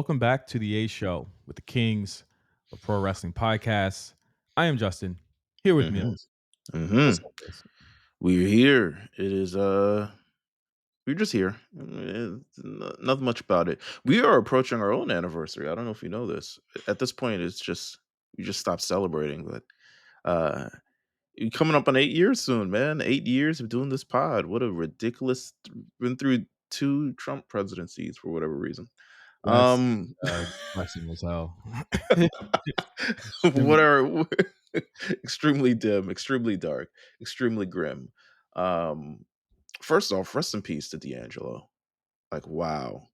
welcome back to the A Show with the Kings of Pro Wrestling Podcast. I am Justin, here with Mm-hmm. Meelz. Mm-hmm. What's up, Meelz? We're here. It is we're just here. Nothing much about it. We are approaching our own anniversary. I don't know if you know this. At this point, it's just we just stopped celebrating. But uh you're coming up on 8 years soon, man. 8 years of doing this pod. What a ridiculous been through two Trump presidencies for whatever reason. That's Um depressing as hell. what are extremely dim, extremely dark, extremely grim. Um First off, rest in peace to D'Angelo. Like, wow.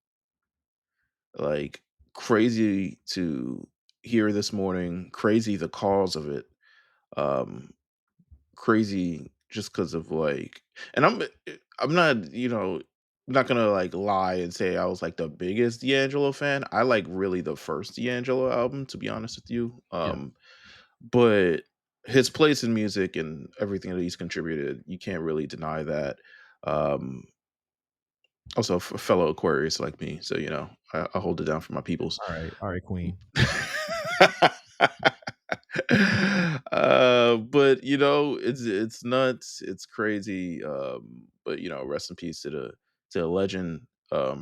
Like, crazy to hear this morning. Crazy the cause of it. Um, Crazy just because of like, and I'm not, not gonna like lie and say I was like the biggest D'Angelo fan. I like really the first D'Angelo album, to be honest with you. Yeah, But his place in music and everything that he's contributed, you can't really deny that. Um, Also, a fellow Aquarius like me, so I hold it down for my peoples. all right, Queen. But it's nuts, it's crazy. But rest in peace to a legend.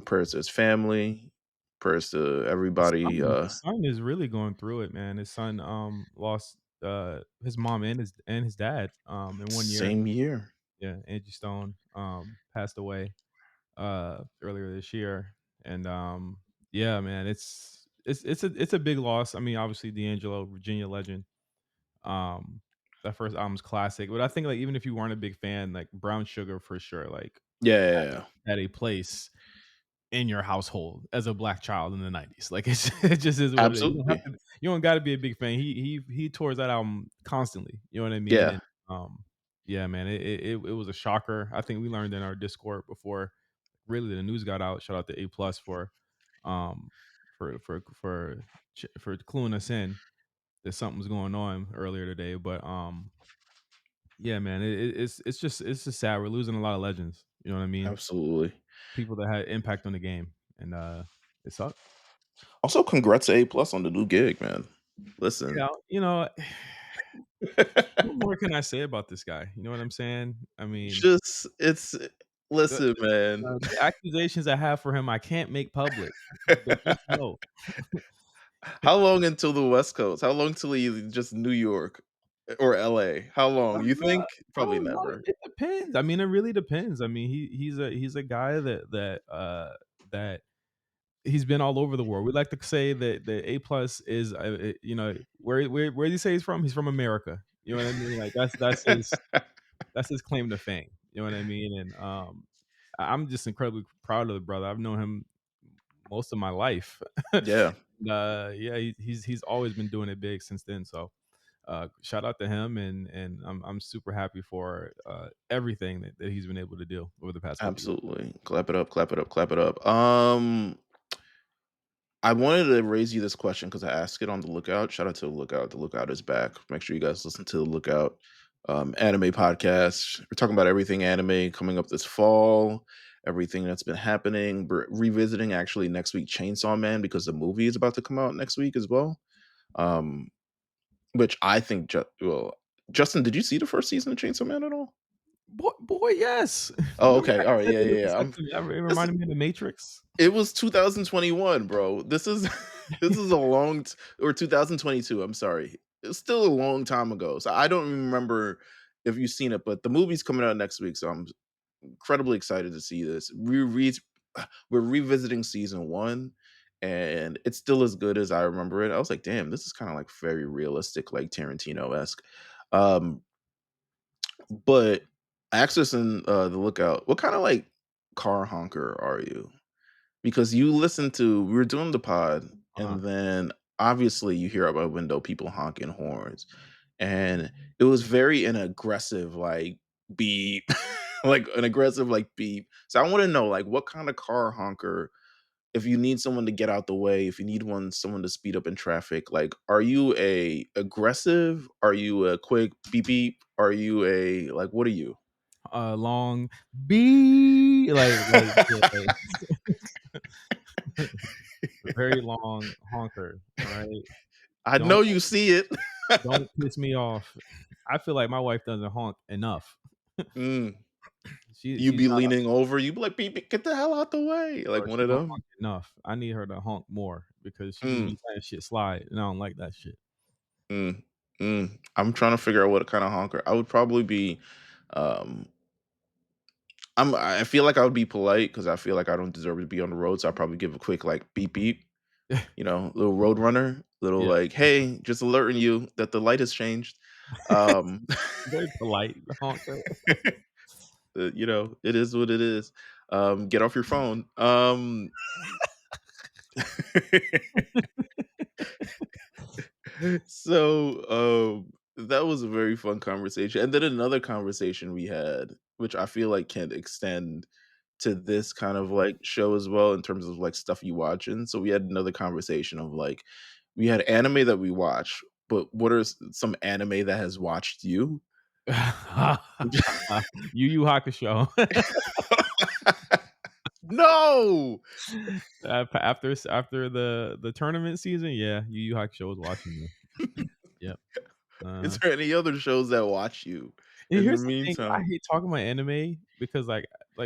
Prayers to his family, prayers to everybody. His son is really going through it, man. His son lost his mom and his dad in 1 year. Same year. Yeah, Angie Stone passed away earlier this year. And yeah, man, it's a big loss. I mean, obviously D'Angelo, Virginia legend. Um that first album's classic. But I think like even if you weren't a big fan, like Brown Sugar for sure, like Yeah, yeah, yeah. had a place in your household as a black child in the 90s. Like it just is what it is. Absolutely. You don't gotta be a big fan. He tours that album constantly. You know what I mean? Yeah, And yeah, man, it was a shocker. I think we learned in our Discord before really the news got out. Shout out to A Plus um for cluing us in that something was going on earlier today. But yeah, man, it's just sad. We're losing a lot of legends. You know what I mean? absolutely. People that had impact on the game, and it sucked. Also, congrats to A+ on the new gig, man. Listen. Yeah, what more can I say about this guy? You know what I'm saying? I mean, Just it's the listen, the, man. the accusations I have for him, I can't make public, but just know. How long until the West Coast? How long till he just New York or LA? How long? You think? I Probably don't know. never. It depends. I mean, it really depends. I mean, he's a guy that he's been all over the world. We like to say that the A plus is where do you say he's from? He's from America. You know what I mean? Like that's his claim to fame. You know what I mean? And I'm just incredibly proud of the brother. I've known him most of my life. Yeah, Yeah, he's always been doing it big since then. So shout out to him, and I'm super happy for everything that he's been able to do over the past couple years. absolutely. Clap it up, clap it up, clap it up. I wanted to raise you this question because I asked it on the Lookout. Shout out to the Lookout. The Lookout is back. Make sure you guys listen to the Lookout anime podcast. We're talking about everything anime coming up this fall, everything that's been happening. We're revisiting actually next week Chainsaw Man because the movie is about to come out next week as well. Um, which I think, well, Justin, did you see the first season of Chainsaw Man at all? Boy, yes. Oh, Remember okay. I All right. said Yeah, it yeah, was yeah. such it This, reminded me of The Matrix. it was 2021, bro. This is this is a or 2022. I'm sorry. It's still a long time ago. So I don't remember if you've seen it, but the movie's coming out next week. So I'm incredibly excited to see this. We're revisiting season one, and it's still as good as I remember it. I was like, damn, this is kind of like very realistic, like Tarantino esque. Um, but Access and the Lookout, what kind of like car honker are you? Because you listen to we were doing the pod, Uh-huh. and then obviously you hear out my window people honking horns, and it was very an aggressive like beep, like an aggressive like beep. So I want to know like what kind of car honker. If you need someone to get out the way, if you need someone to speed up in traffic, like are you a aggressive? Are you a quick beep beep? Are you a like what are you? Long B like yeah. a very long honker, alright? I Don't know you see it. don't piss me off. I feel like my wife doesn't honk enough. Mm. You She's be not a leaning over, you be like, "Beep, beep, get the hell out the way," like bro, one she of don't them. honk enough. I need her to honk more because she just Mm, be letting shit slide, and I don't like that shit. mm, I'm trying to figure out what kind of honker. I would probably be, um I feel like I would be polite because I feel like I don't deserve to be on the road, so I'd probably give a quick, like, beep, beep, little road runner, little, Yeah, like, "Hey, just alerting you that the light has changed." Um, very polite honker. it is what it is. Get off your phone. That was a very fun conversation. And then another conversation we had, which I feel like can extend to this kind of like show as well in terms of like stuff you watching. So we had another conversation of like we had anime that we watch, but what are some anime that has watched you? Yu Yu Hakusho. No. After the tournament season, yeah, Yu Yu Hakusho was watching me. Yep. Is Uh there any other shows that watch you And in the here's the thing, I meantime? hate talking about anime because,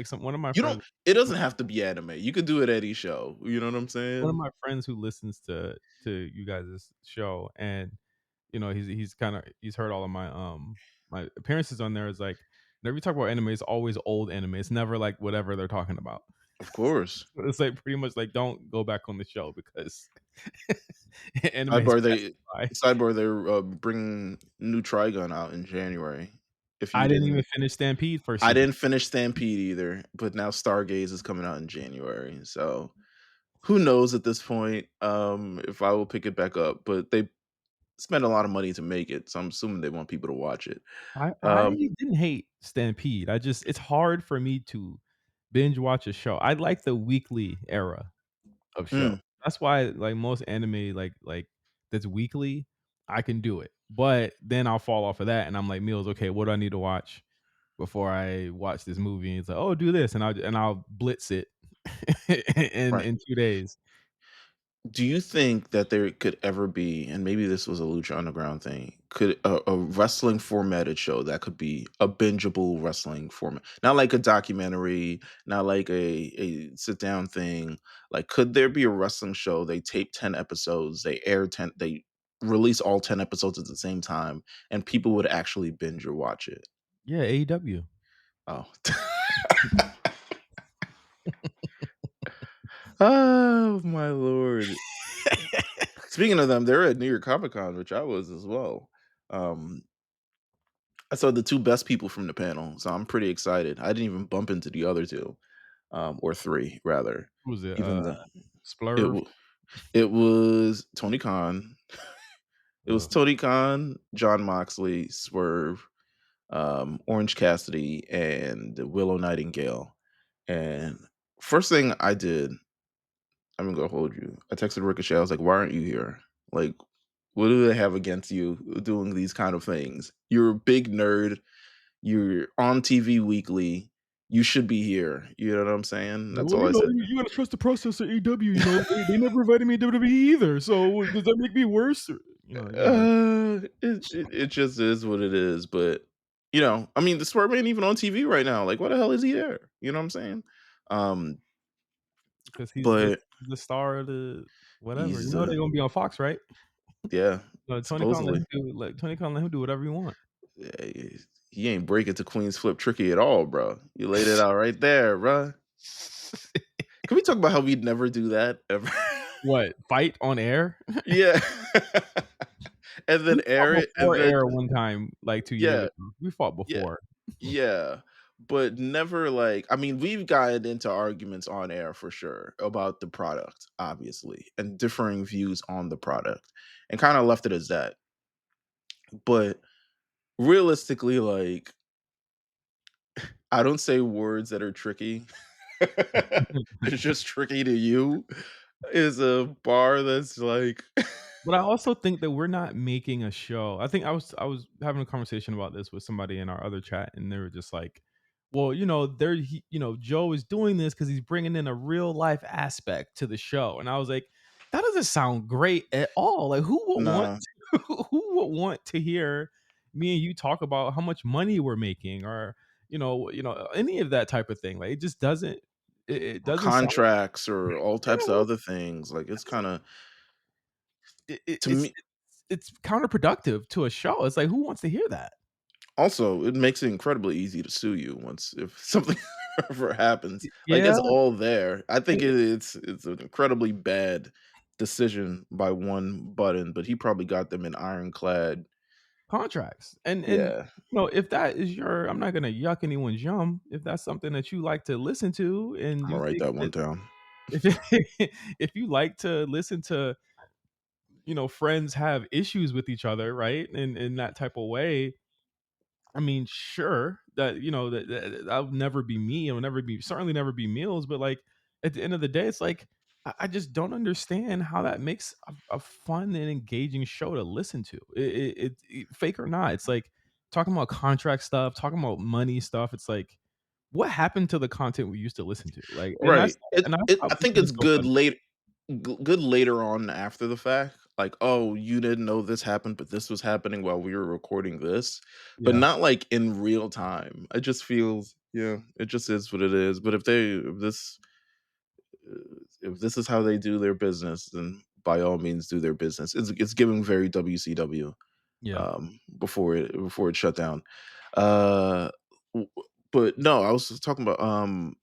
some You don't it doesn't have to be anime. You could do it any show. You know what I'm one of saying? my friends who listens to you guys' show, and, he's heard all of my appearances on there, is like, whenever you talk about anime, it's always old anime. It's never like whatever they're talking about. Of course. It's like pretty much like, "Don't go back on the show because anime is Sidebar, passing by." they're, bringing new Trigun out in January. If I you didn't even didn't finish Stampede first I season. didn't finish Stampede either, but now Stargaze is coming out in January, so who knows at this point, if I will pick it back up, but they spent a lot of money to make it, so I'm assuming they want people to watch it. I Um didn't hate Stampede. It's hard for me to binge watch a show. I like the weekly era of show. mm, That's why, like, most anime, that's weekly, I can do it. But then I'll fall off of that, and I'm like, "Meelz, okay, what do I need to watch before I watch this movie?" And it's like, "Oh, do this," and I'll blitz it right. in 2 days. Do you think that there could ever be, and maybe this was a Lucha Underground thing, could a wrestling formatted show that could be a bingeable wrestling format, not like a documentary, not like a sit down thing. Like, could there be a wrestling show? They tape 10 episodes, they release all 10 episodes at the same time, and people would actually binge or watch it. Yeah, AEW. Oh, oh my lord! Speaking of them, they're at New York Comic Con, which I was as well. Um, I saw the 2 best people from the panel, so I'm pretty excited. I didn't even bump into the other 2, or 3 rather, Who was it? even though it Splurve? wa it was Tony Khan. It was Oh, Tony Khan, John Moxley, Swerve, Orange Cassidy, and Willow Nightingale, and first thing I did, I'm gonna hold you. I texted Ricochet, I was like, "Why aren't you here? Like, what do they have against you doing these kind of things? You're a big nerd. You're on TV weekly. You should be here." You know what I'm saying? like, That's "Well, all I said. you gotta trust the process at AEW, they never invited me to WWE either, so does that make me worse?" Or, It just is what it is, but, I mean, the Swerve ain't even on TV right now, like, why the hell is he there? You know what I'm saying? Um, because but he's the star of the whatever. he's, They're gonna be on Fox, right? yeah, Tony Khan let supposedly. him do whatever he want. Yeah, he ain't break it to Queen's Flip Tricky at all, bro. You laid it out right there, bro. Can we talk about how we'd never do that ever? What, fight on air? Yeah. And We then fought air it, and before then air one time, like 2 years yeah, ago. We fought yeah, before. yeah, but never like I mean, we've gotten into arguments on air for sure about the product, obviously, and differing views on the product, and kinda left it as that. But realistically, like, I don't say words that are tricky. It's just tricky to you is a bar that's like But I also think that we're not making a show. I think I was having a conversation about this with somebody in our other chat, and they were just like, "Well, Joe is doing this because he's bringing in a real life aspect to the show." And I was like, That doesn't sound great at all. Like, who would want Nah, to who would want to hear me and you talk about how much money we're making or, any of that type of thing? Like, it just doesn't it or doesn't sound contracts or all yeah, types of other things. Like, it's it's kinda it it to me it's counterproductive to a show. It's like, who wants to hear that? also, it makes it incredibly easy to sue you once if something ever happens. Like, Yeah, it's all there. I think and it's an incredibly bad decision by one button, but he probably got them in ironclad. contracts. And Yeah, if that is your I'm not gonna yuck anyone's yum, if that's something that you like to listen to and I'll you write think that one that down. if if you like to listen to, friends have issues with each other, right? In that type of way, I mean, sure, that that'll never be me. It'll never be certainly never be Meals, but like at the end of the day, it's like I just don't understand how that makes a fun and engaging show to listen to. Fake or not, it's like talking about contract stuff, talking about money stuff. It's like, what happened to the content we used to listen to? Like, Right. I I stopped think listening it's to good fun. good later on after the fact. Like, "Oh, you didn't know this happened, but this was happening while we were recording this." But Yeah, not, like, in real time. It just feels yeah, it just is what it is. But if this is how they do their business, then by all means do their business. It's giving very WCW, yeah. before it shut down. Uh, w but no, I was just talking about,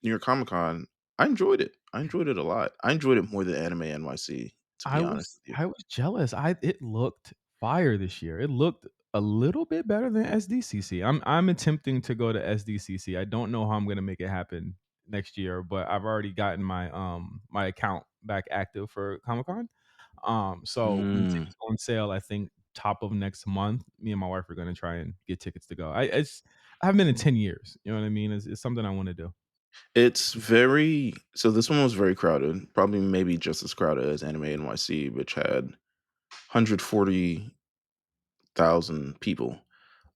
New York Comic Con. I enjoyed it. I enjoyed it a lot. I enjoyed it more than Anime NYC, to be honest with you. I was jealous. It looked fire this year. It looked a little bit better than SDCC. I'm attempting to go to SDCC. I don't know how I'm gonna make it happen next year, but I've already gotten my account back active for Comic Con. So when Mm. tickets go on sale, I think top of next month, me and my wife are gonna try and get tickets to go. I haven't been in 10 years. You know what I mean? It's something I want to do. It's very so this one was very crowded, probably maybe just as crowded as Anime NYC, which had 140,000 people.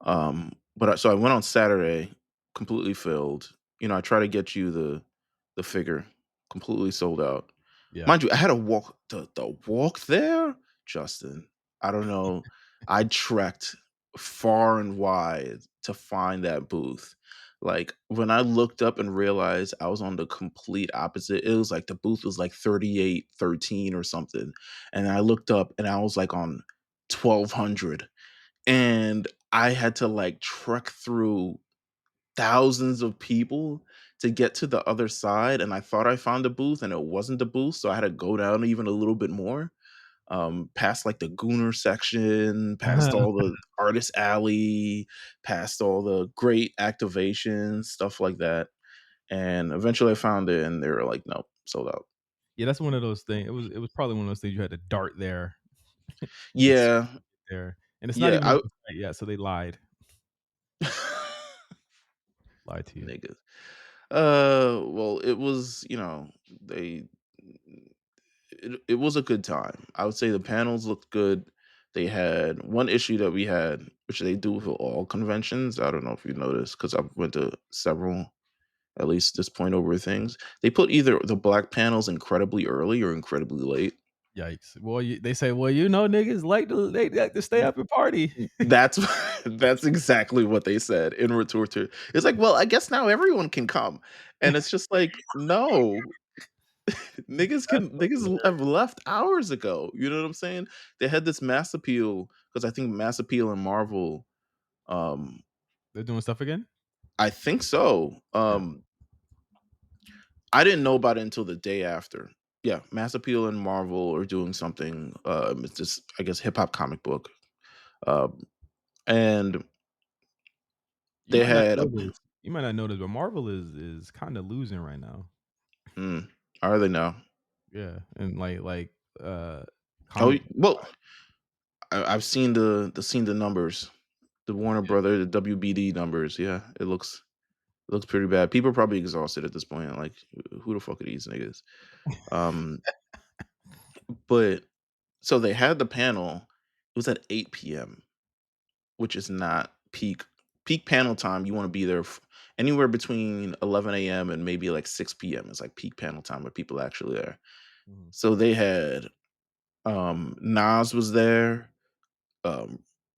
So I went on Saturday, completely filled. I try to get you the figure, completely sold out. Yeah. Mind you, I had to walk the walk there, Justin. I don't know. I trekked far and wide to find that booth. Like when I looked up and realized I was on the complete opposite, it was like the booth was like 3813 or something. And I looked up and I was like on 1200 and I had to like trek through thousands of people to get to the other side, and I thought I found a booth, and it wasn't the booth, so I had to go down even a little bit more, past like the Gooner section, past all the artist alley, past all the great activations, stuff like that. And eventually, I found it, and they were like, "Nope, sold out." Yeah, that's one of those things. It was probably one of those things you had to dart there and Yeah, there, and it's not yeah, even on the site yet, so they lied to you. niggas. Well, it was, they it was a good time. I would say the panels looked good. They had one issue that we had, which they do for all conventions. I don't know if you noticed because I've went to several, at least this point over things. They put either the black panels incredibly early or incredibly late. Yikes! Well, they say, well, niggas they like to stay up and party. That's that's exactly what they said in retort to. It's like, well, I guess now everyone can come, and it's just like, no, That's niggas have hilarious. left hours ago. You know what I'm saying? They had this mass appeal because I think mass appeal and Marvel. Um, They're doing stuff again. I think so. Yeah, I didn't know about it until the day after. Yeah, mass appeal and Marvel are doing something. It's just I guess hip hop comic book. Um, and you they might not had know a. this. You might not know this, but Marvel is kind of losing right now. Hmm, are they now? Yeah, and uh, Oh comic. well, I've seen the numbers, the Warner Brother, the WBD numbers. Yeah, it looks pretty bad. People are probably exhausted at this point. Like, who the fuck are these niggas? Um, but so they had the panel. It was at 8 p.m., which is not peak panel time. You want to be there anywhere between 11 a.m. and maybe like 6 p.m. is like peak panel time where people are actually there. Mhm. So they had. Nas was there,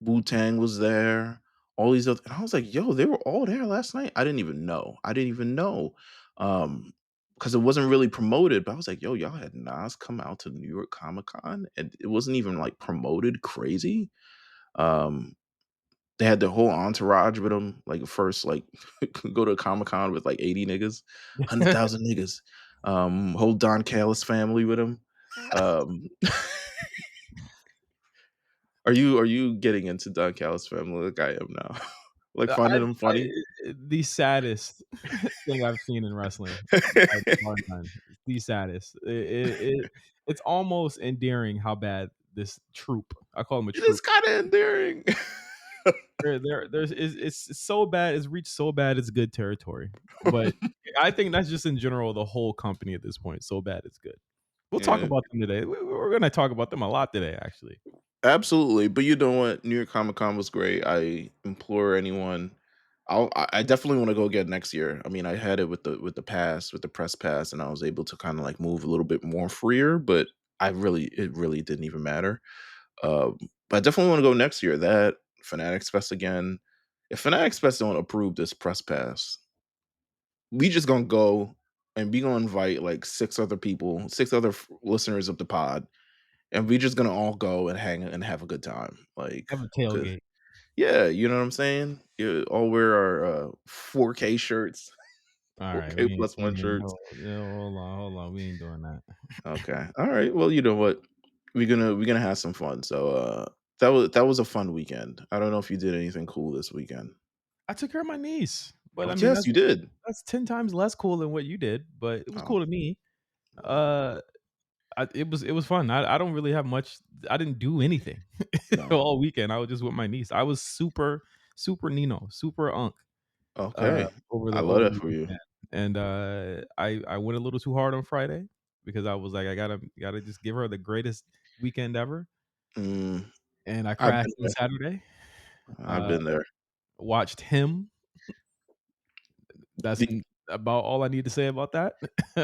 Wu Tang was there, all these other, and I was like, "Yo, they were all there last night." I didn't even know. I didn't even know, because it wasn't really promoted. But I was like, "Yo, y'all had Nas come out to New York Comic Con, and it wasn't even like promoted crazy." Um, they had the whole entourage with them. Like first, like go to a Comic Con with like 80 niggas, 100,000 niggas. Whole Don Callis family with him. Um, are you getting into Don Callis family like I am now? Like finding them funny? The saddest thing I've seen in wrestling, by far none. It's the saddest. It's almost endearing how bad this troop, I call them a It is troop. kinda endearing. There's it's so bad, it's reached so bad it's good territory. But I think that's just in general the whole company at this point, so bad it's good. We'll talk Yeah, about them today. We're gonna talk about them a lot today, actually. absolutely, but you know what? New York Comic Con was great. I implore anyone, I definitely wanna go again next year. I mean, I had it with the pass, with the press pass, and I was able to kinda, like, move a little bit more freer, but it really didn't even matter. But I definitely wanna go next year. That, Fanatics Fest again. If Fanatics Fest don't approve this press pass, we just gonna go and we gonna invite like 6 other people, 6 other listeners of the pod, and we just gonna all go and hang and have a good time. Like, Have a 'cause tailgate. yeah, you know what I'm saying? Yeah, all wear our 4K shirts, Alright, 4K plus we one ain't shirts. no no, hold on, we ain't doing that. Okay. All right. Well, you know what? We're gonna have some fun. So that was a fun weekend. I don't know if you did anything cool this weekend. I took care of my niece, but Oh I mean, yes, you did. that's 10 times less cool than what you did, but it was Oh, cool to me. well, Uh, it was fun. I don't really have much. I didn't do anything no. all weekend. I was just with my niece. I was super Nino, super Unk, Okay. I love over that the for you. weekend, and, I went a little too hard on Friday because I was like, "I gotta just give her the greatest weekend ever," Mm, and I I've crashed been on there. Saturday, I've uh, been there. watched him. That's The about all I need to say about that.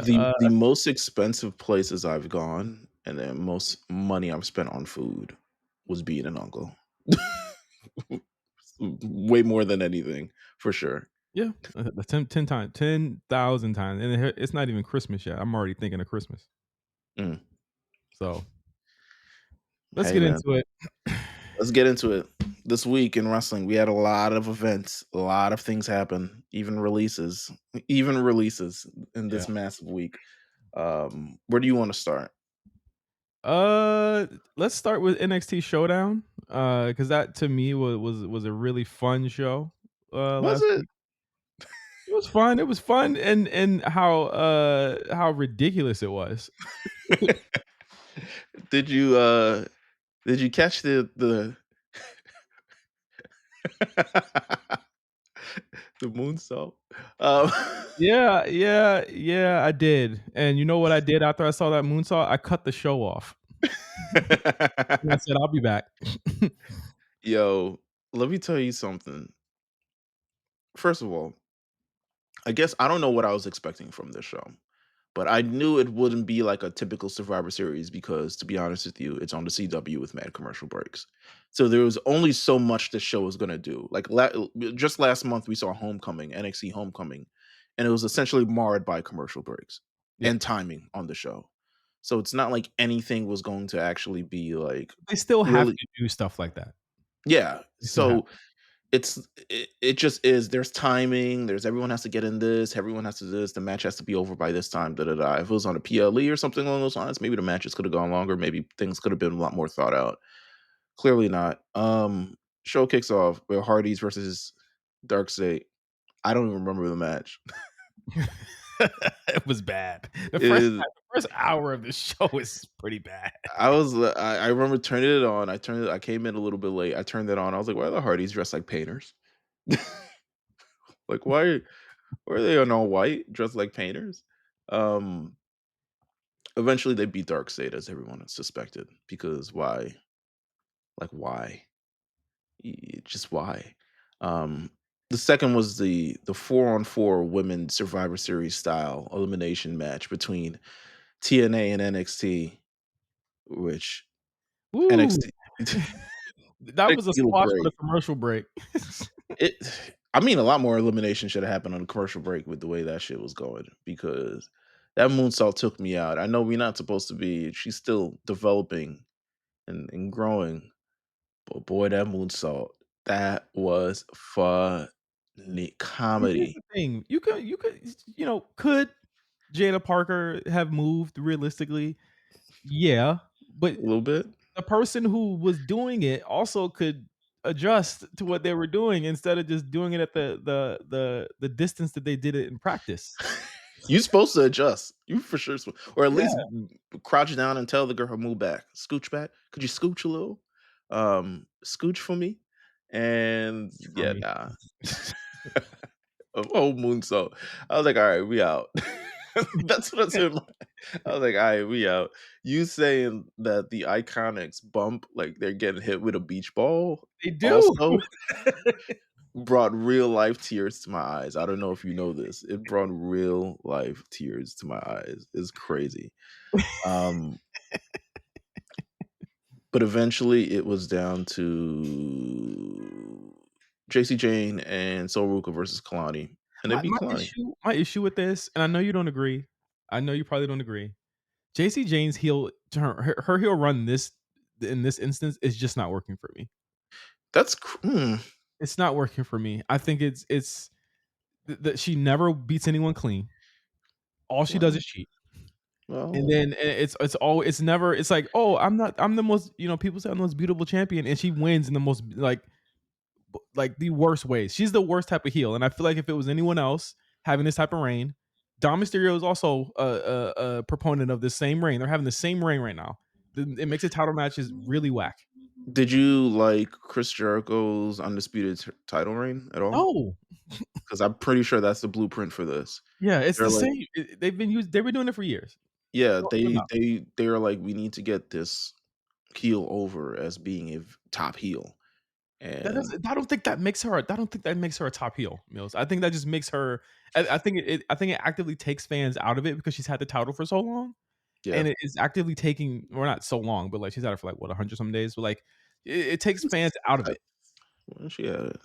the Uh, the most expensive places I've gone and the most money I've spent on food was being an uncle. Way more than anything, for sure. yeah, the 10 times, 10,000 times, and it's not even Christmas yet. I'm already thinking of Christmas. Mm. So, let's Hey get man, into it. let's get into it. This week in wrestling, we had a lot of events, a lot of things happen, even releases in Yeah. this massive week. Where do you want to start? Uh, let's start with NXT Showdown, because that to me was a really fun show, Was last it? week. It was fun and how ridiculous it was. did you did you catch the the moonsault? Um, Yeah, I did, and you know what I did after I saw that moonsault? I cut the show off, and I said, "I'll be back." Yo, let me tell you something. First of all, I guess I don't know what I was expecting from this show, but I knew it wouldn't be like a typical Survivor Series because, to be honest with you, it's on the CW with mad commercial breaks. So there was only so much the show was gonna do. Like just last month, we saw Homecoming, NXT Homecoming, and it was essentially marred by commercial breaks Yeah, and timing on the show. So it's not like anything was going to actually be like they still have really, to do stuff like that. yeah. They still have So it just is. There's timing. There's everyone has to get in this. Everyone has to do this. The match has to be over by this time. Da da da. If it was on a PLE or something along those lines, maybe the matches could have gone longer. Maybe things could have been a lot more thought out. Clearly not. Show kicks off with Hardy's versus Dark I don't even remember the match. It was bad. Is The first hour of the show is pretty bad. I remember turning it on. I came in a little bit late. I turned it on. I was like, why are the Hardys dressed like painters? Like why are they in all white, dressed like painters? Um Eventually, they beat Darkseid as everyone had suspected, because why? Like, why? Just why? Um, the second was the 4-on-4 women Survivor Series style elimination match between TNA and NXT, which Woo! NXT That was a NXT looked squash for great. the commercial break. It I mean, a lot more elimination should have happened on the commercial break with the way that shit was going because that moonsault took me out. I know we're not supposed to be she's still developing and growing, but boy, that moonsault, that was funny See, here's comedy the thing, could Jada Parker have moved realistically? Yeah, but a little bit. the person who was doing it also could adjust to what they were doing instead of just doing it at the distance that they did it in practice. You supposed to adjust. You for sure or at least Yeah, crouch down and tell the girl move back. Scooch back. Could you scooch a little? Scooch for me. And for yeah, me. nah. A whole moonsault. I was like, all right, we out. That's what I said. I was like, all right, we out. You saying that the Iconics bump like they're getting hit with a beach ball They do. also brought real life tears to my eyes. I don't know if you know this. It brought real life tears to my eyes. It's crazy. Um, but eventually it was down to JC Jane and Sol Ruka versus Kalani. And they My beat my Kalani. issue my issue with this, and I know you don't agree, I know you probably don't agree. JC Jane's heel turn her heel run in this instance is just not working for me. It's not working for me. I think it's that she never beats anyone clean. All she does well, is cheat. And well, then it's never it's like, "Oh, I'm the most, people say I'm the most beautiful champion," and she wins in the most like the worst ways. She's the worst type of heel, and I feel like if it was anyone else having this type of reign, Dom Mysterio is also a proponent of this same reign. They're having the same reign right now. It makes the title matches really whack. did you like Chris Jericho's undisputed title reign at all? No. Because I'm pretty sure that's the blueprint for this. Yeah, it's They're the like, same. They've been doing it for years. yeah, No, no, they no. they they are like, we need to get this heel over as being a top heel. That And doesn't I don't think that makes her I don't think that makes her a top heel, Mills. I think that just makes her I think it actively takes fans out of it because she's had the title for so long, yeah, and it is actively taking well, not so long, but, like, she's had it for, like, what, 100 some days? But, like, it takes fans out of it. when she had it,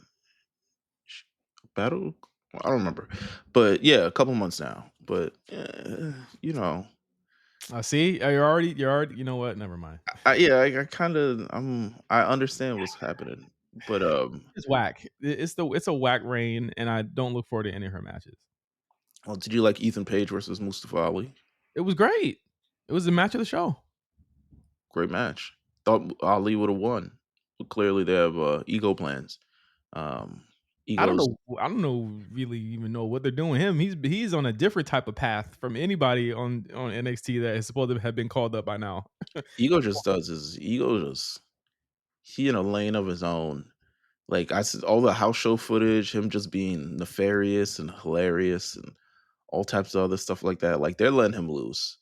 sh- battle. I don't remember, but yeah, a couple months now. But you know, See? You're already you know what? Never mind. yeah, I kind of I understand what's happening, but It's whack. It's a whack reign, and I don't look forward to any of her matches. well, did you like Ethan Page versus Mustafa Ali? It was great. It was the match of the show. Great match. Thought Ali would have won, but clearly they have ego plans. Um, egos. I don't know really even know what they're doing him. He's on a different type of path from anybody on NXT that is supposed to have been called up by now. Ego just does his ego just he in a lane of his own. Like I said, all the house show footage, him just being nefarious and hilarious and all types of other stuff like that. Like they're letting him loose.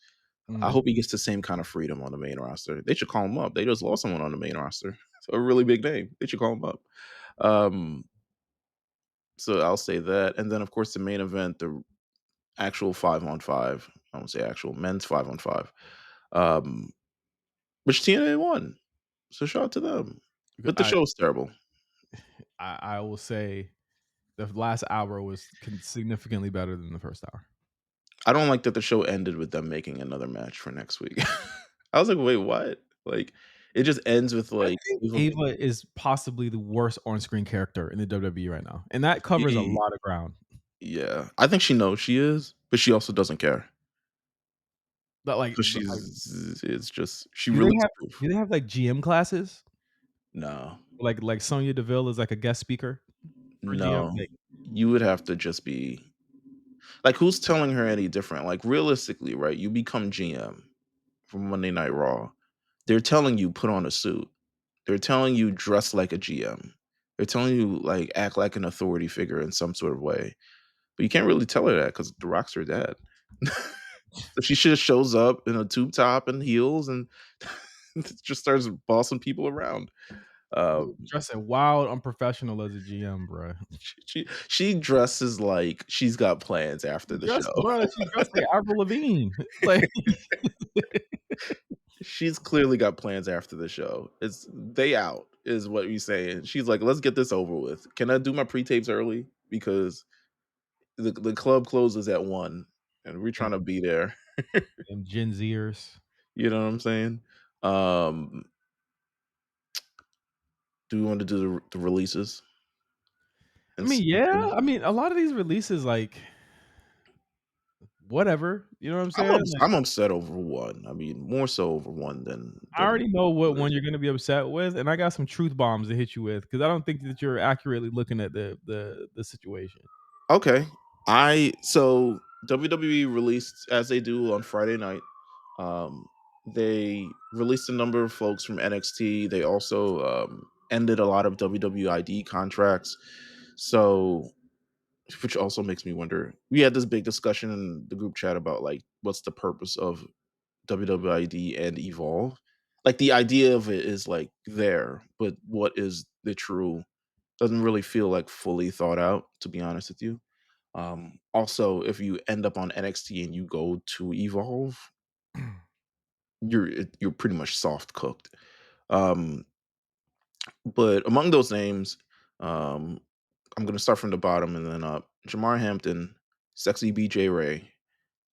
I Mhm. hope he gets the same kind of freedom on the main roster. They should call him up. They just lost someone on the main roster. So a really big name. They should call him up. Um, so I'll say that. And then of course the main event, the actual 5-on-5. I won't say actual men's 5-on-5. Um, which TNA won. So shout out to them. But the I show was terrible. I will say the last hour was significantly better than the first hour. I don't like that the show ended with them making another match for next week. I was like, "Wait, what?" Like, it just ends with, I like, think even Ava is possibly the worst on-screen character in the WWE right now, and that covers a ye lot of ground. yeah. I think she knows she is, but she also doesn't care. Because But like, it's just she do they really is have proof. do they have like GM classes? No. Like Sonya Deville is like a guest speaker for GM? No. Like, You would have to just be like, who's telling her any different? Like, realistically, right, you become GM from Monday Night Raw. They're telling you put on a suit. They're telling you dress like a GM. They're telling you, like, act like an authority figure in some sort of way. But you can't really tell her that because The Rock's her dad. So she just shows up in a tube top and heels and just starts bossing people around. Um, dressing wild unprofessional as a GM, bruh. she dresses like she's got plans after the show. She dressed like Avril Lavigne. Like She's clearly got plans after the show. It's they out is what you're saying. She's like, "Let's get this over with. Can I do my pre-tapes early? Because the club closes at 1, and we're trying to be there." Them Gen Zers. You know what I'm saying? Um, do we want to do the releases I and mean, skip yeah. in? I mean, a lot of these releases, like, whatever. You know what I'm I'm saying? Like, I'm upset over 1. I mean, more so over 1 I than already know what others. one you're gonna be upset with, and I got some truth bombs to hit you with because I don't think that you're accurately looking at the situation. Okay. I so WWE released as they do on Friday night. Um, they released a number of folks from NXT. They also ended a lot of WWID contracts. So, which also makes me wonder. We had this big discussion in the group chat about like what's the purpose of WWID and Evolve. Like the idea of it is like there, but what is the true doesn't really feel like fully thought out, to be honest with you. Also, if you end up on NXT and you go to Evolve, you're pretty much soft cooked. Um, but among those names, um, I'm gonna start from the bottom and then up. Jamar Hampton, Sexy BJ Ray,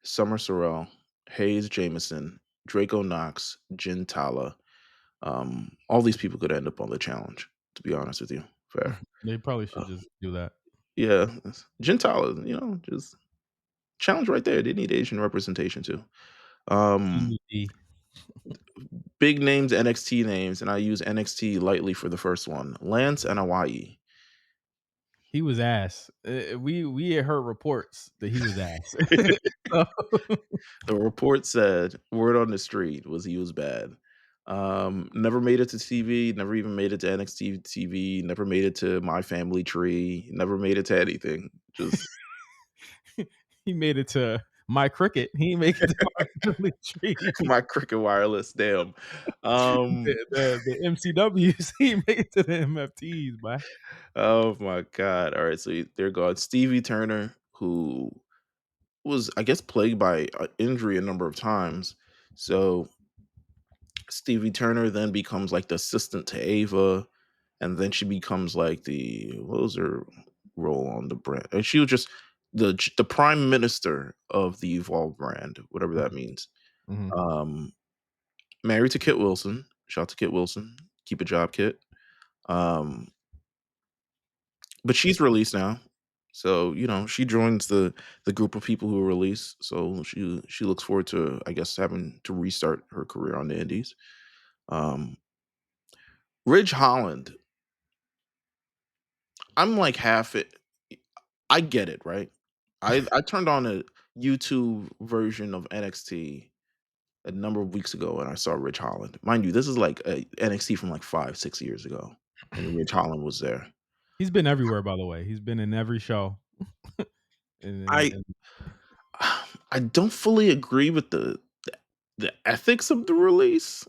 Summer Sorrell, Hayes Jameson, Draco Knox, Jin Tala. All these people could end up on the challenge. To be honest with you, fair. They probably should Uh, just do that. yeah, Jin Tala, just challenge right there. They need Asian representation too. Um, GD. Big names, NXT names, and I use NXT lightly for the first one. Lance and Hawaii. He was ass. We had heard reports that he was ass. So The report said, word on the street was he was bad. Never made it to TV, never even made it to NXT TV, never made it to My Family Tree, never made it to anything. Just he made it to my cricket. He ain't make it to my family tree. my Cricket Wireless, damn. Um, The MCWs. He made it to the MFTs, boy. oh my god. All right, so they're gone. Stevie Turner, who was, I guess, plagued by injury a number of times. So Stevie Turner then becomes like the assistant to Ava, and then she becomes like the what was her role on the brand? And she was just the prime minister of the Evolve brand, whatever that means. Mhm. Um, Married to Kit Wilson. Shout out to Kit Wilson. Keep a job, Kit. Um, but she's released now. So, she joins the group of people who are released. So she looks forward to, I guess, having to restart her career on the indies. Um, Ridge Holland, I'm like half it. I get it, right? I turned on a YouTube version of NXT a number of weeks ago and I saw Ridge Holland. Mind you, this is like a NXT from like 5, 6 years ago, and Ridge Holland was there. He's been everywhere, by the way. He's been in every show. I And I don't fully agree with the ethics of the release,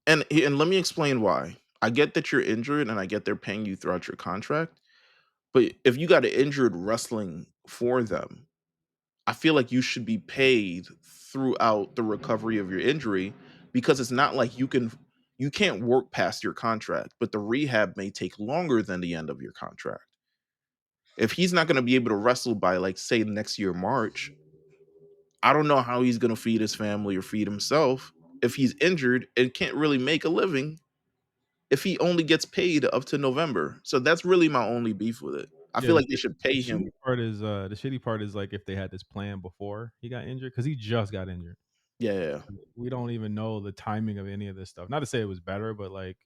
and let me explain why. I get that you're injured, and I get they're paying you throughout your contract, but if you got injured wrestling for them, I feel like you should be paid throughout the recovery of your injury because it's not like you can't work past your contract, but the rehab may take longer than the end of your contract. If he's not going to be able to wrestle by like say next year March, I don't know how he's going to feed his family or feed himself if he's injured and can't really make a living if he only gets paid up to November. So that's really my only beef with it. I yeah, feel like they should the pay him. shitty part is like if they had this plan before he got injured, because he just got injured. Yeah, yeah, yeah. We don't even know the timing of any of this stuff. Not to say it was better, but like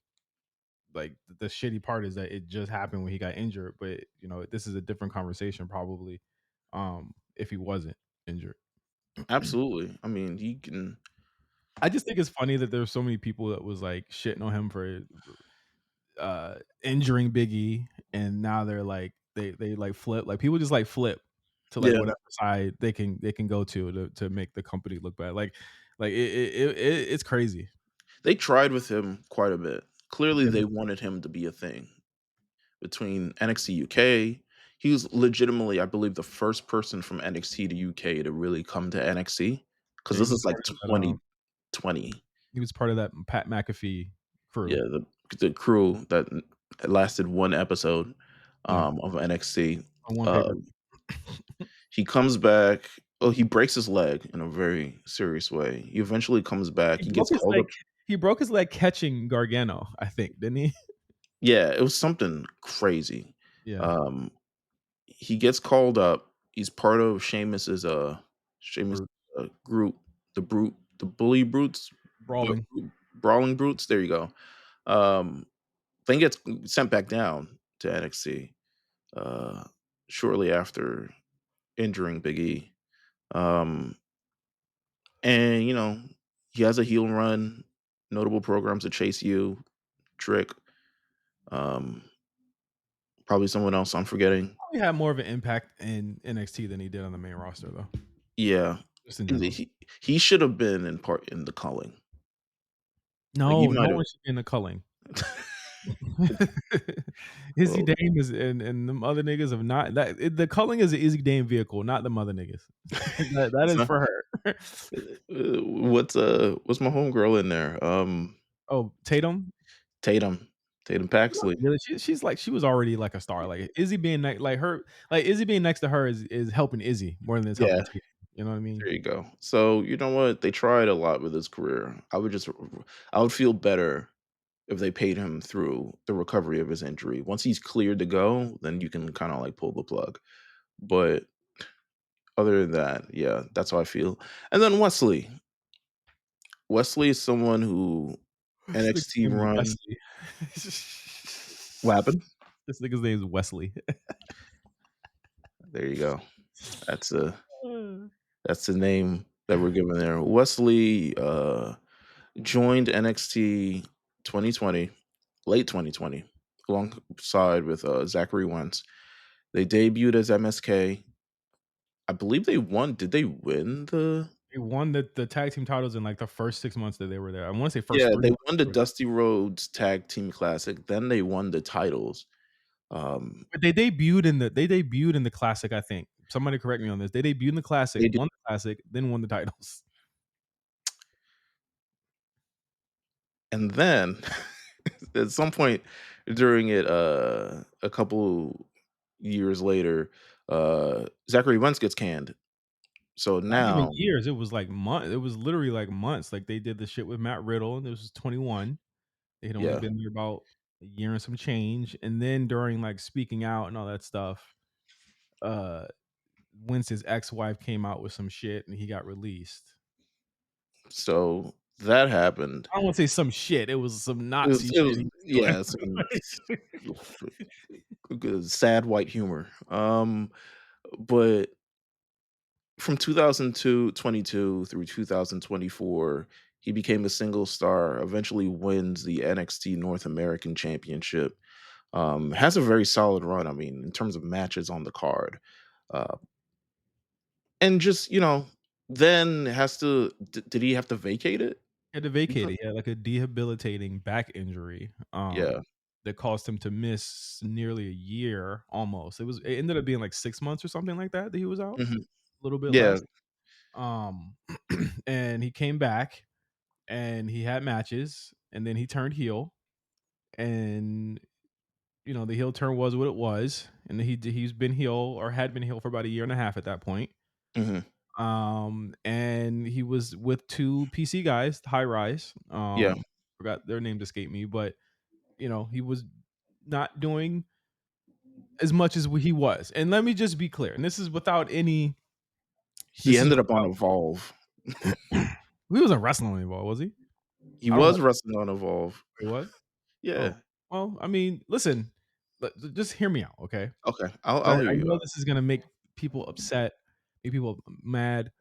the shitty part is that it just happened when he got injured. But this is a different conversation probably, if he wasn't injured. Absolutely. I mean, he can. I just think it's funny that there's so many people that was like shitting on him for injuring Big E, and now they're like they like flip, like people just like flip to like Yeah, whatever side they can go to make the company look bad. It's crazy. they tried with him quite a bit. Clearly, Yeah, they wanted him to be a thing between NXT UK. He was legitimately, I believe, the first person from NXT to UK to really come to NXT because yeah, he this was is like part of that. 2020. He was part of that Pat McAfee Yeah, crew. the crew that lasted 1 episode, Yeah, of NXT. on one paper. Um, he comes back. Oh, he breaks his leg in a very serious way. He eventually comes back. He He broke gets his called leg up. he broke his leg catching Gargano, I think, didn't he? Yeah, it was something crazy. Yeah, Um, he gets called up. He's part of Sheamus, brute. group, the Bully Brutes, Brawling. Brawling Brutes. There you go. Um, then gets sent back down to NXT uh, shortly after injuring Big E. Um, and he has a heel run, notable programs to Chase U, Trick, um, probably someone else I'm forgetting. He had more of an impact in NXT than he did on the main roster, though, Yeah, just in and general. he should have been in part in the culling. Like he No, might no have. one should be in the culling. Izzy Well, Dame is and them other niggas have not the culling is an Izzy Dame vehicle, not the mother niggas. That it's is not. for her. What's my homegirl in there? Oh, Tatum? Tatum, Tatum Not Paxley. really, she's like she was already like a star, like, Izzy being like, Izzy being next to her is helping Izzy more than it's Yeah, helping Tatum, you know what I mean? there you go. So you know what? They tried a lot with his career. I would feel better if they paid him through the recovery of his injury. Once he's cleared to go, then you can kind of like pull the plug. But other than that, yeah, that's how I feel. And then Wesley. Wesley is someone who This nigga's NXT name is run. Wesley. What happened? This nigga's name is Wesley. There you go. That's a that's the name that we're giving there. Wesley joined NXT 2020, late 2020, alongside with Zachary Wentz. They debuted as MSK. I believe they won. Did they win the? They won the tag team titles in, like, the first 6 months that they were there. I wanna say first Yeah, 3 they months won they the were there. Dusty Rhodes Tag Team Classic. Then they won the titles. Um, But they debuted in the Classic, I think. Somebody correct me on this. They debuted in the Classic, they did, won the Classic, then won the titles. and then at some point during it, a couple years later, Zachary Wentz gets canned. So Not even now, years, it was, like, months. It was literally, like, months. Like, they did the shit with Matt Riddle, and this was 21. They had only yeah. been there about a year and some change, and then during, like, speaking out and all that stuff, uh, Wentz's ex-wife came out with some shit, and he got released. So that happened. I don't wanna say some shit, it was some Nazi It shit was he was doing. yeah, some good sad white humor. But from 2022 through 2024, he became a single star, eventually wins the NXT North American Championship. Has a very solid run, I mean, in terms of matches on the card. Uh, and just, then has to did he have to vacate it? He had to vacate it. He had, like, a debilitating back injury, Yeah. that caused him to miss nearly a year almost. It ended up being, like, 6 months or something like that he was out, Mhm. a little bit Yeah. less. Um, and he came back, and he had matches, and then he turned heel, and, the heel turn was what it was, and he's been heel or had been heel for about a year and a half at that point. Mhm. And he was with 2 PC guys, High Rise, Yeah. forgot their names escape me, but, he was not doing as much as he was. And let me just be clear, and He this is ended up on without Evolve. he wasn't wrestling anymore, was he? He I don't know. was wrestling on Evolve. He was? Oh, Yeah. well, I mean, listen, just hear me out, okay? Okay. I'll hear I you know out. this is gonna make people upset, make people mad.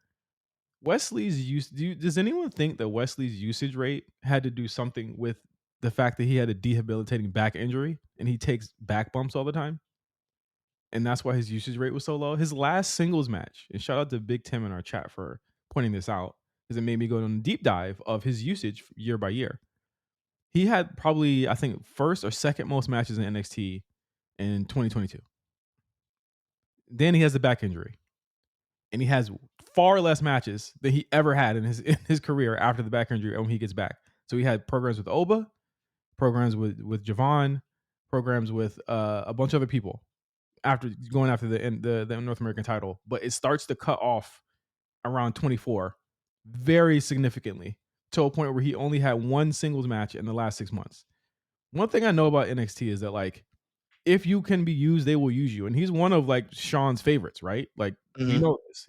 Wesley's use does anyone think that Wesley's usage rate had to do something with the fact that he had a debilitating back injury and he takes back bumps all the time? And that's why his usage rate was so low? His last singles match, and shout out to Big Tim in our chat for pointing this out, because it made me go on a deep dive of his usage year by year. He had probably, I think, first or second most matches in NXT in 2022. Then he has the back injury, and he has far less matches than he ever had in his career after the back injury and when he gets back. So he had programs with Oba, programs with Javon, programs with a bunch of other people after going after the North American title. But it starts to cut off around 24 very significantly to a point where he only had one singles match in the last 6 months. One thing I know about NXT is that like if you can be used, they will use you. And he's one of like Sean's favorites, right? Like we Mhm. know this.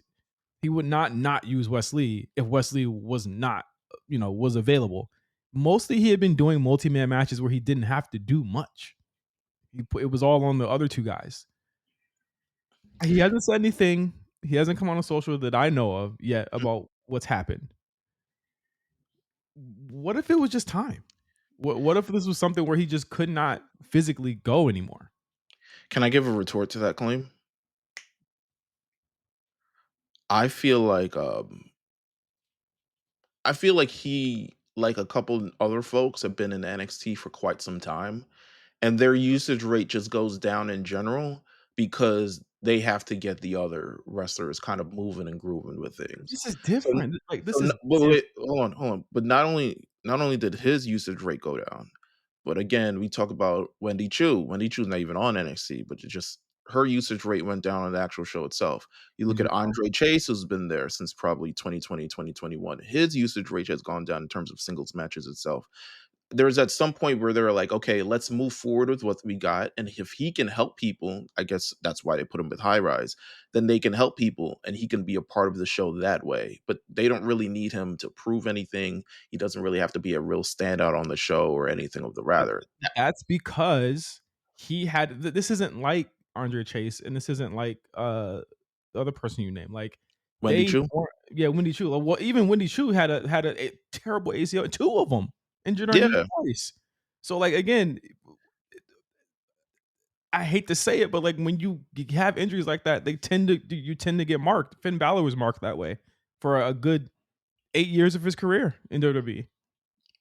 He would not use Wes Lee if Wes Lee was not, was available. Mostly he had been doing multi-man matches where he didn't have to do much. It was all on the other two guys. He hasn't said anything. He hasn't come on a social that I know of yet about what's happened. What if it was just time? What if this was something where he just could not physically go anymore? Can I give a retort to that claim? I feel like, I feel like he, like a couple other folks, have been in NXT for quite some time, and their usage rate just goes down in general because they have to get the other wrestlers kind of moving and grooving with things. This is So, different. Like so this is but different. wait, hold on. But not only did his usage rate go down, but again, we talk about Wendy Chu. Wendy Chu's not even on NXT, but it just her usage rate went down on the actual show itself. You look You at Andre Chase, who's been there since probably 2020, 2021. His usage rate has gone down in terms of singles matches itself. There's at some point where they're like, okay, let's move forward with what we got. And if he can help people, I guess that's why they put him with High Rise, then they can help people and he can be a part of the show that way. But they don't really need him to prove anything. He doesn't really have to be a real standout on the show or anything of the rather. That's because he had this isn't like Andre Chase and this isn't like the other person you named. Like Wendy they Chu? weren't yeah, Wendy Chu. Well, even Wendy Chu had a terrible ACL, two of them injured her knee Yeah, twice. So like again, I hate to say it, but like when you have injuries like that, you tend to get marked. Finn Balor was marked that way for a good 8 years of his career in WWE.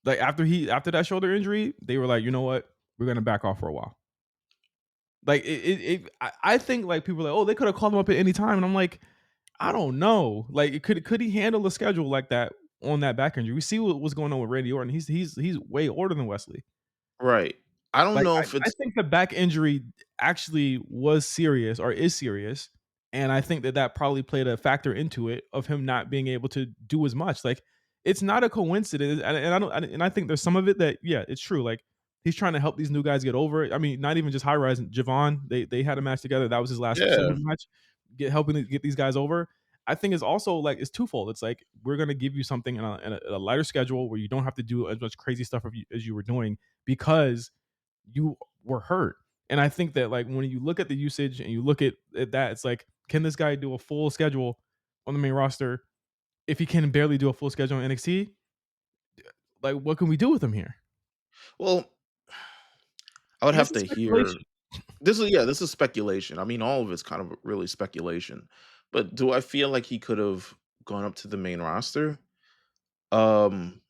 Like after that shoulder injury, they were like, you know what, we're gonna back off for a while. Like I think like people are like, oh, they could have called him up at any time, and I'm like, I don't know. Like, could he handle a schedule like that on that back injury? We see what's going on with Randy Orton. He's way older than Wesley. right. I don't Like, know if I it's think the back injury actually was serious or is serious, and I think that probably played a factor into it of him not being able to do as much. Like, it's not a coincidence, and I don't, and I think there's some of it that yeah, it's true. Like, he's trying to help these new guys get over it. I mean, not even just High Rise and Javon. They had a match together. That was his last yeah. singles match. Helping to get these guys over. I think it's also like it's twofold. It's like we're gonna give you something in a lighter schedule where you don't have to do as much crazy stuff as you were doing because you were hurt. And I think that like when you look at the usage and you look at that, it's like, can this guy do a full schedule on the main roster? If he can barely do a full schedule on NXT, like what can we do with him here? Well, I would And this have is to hear speculation. this is speculation. I mean, all of it's kind of really speculation. But do I feel like he could have gone up to the main roster? Um,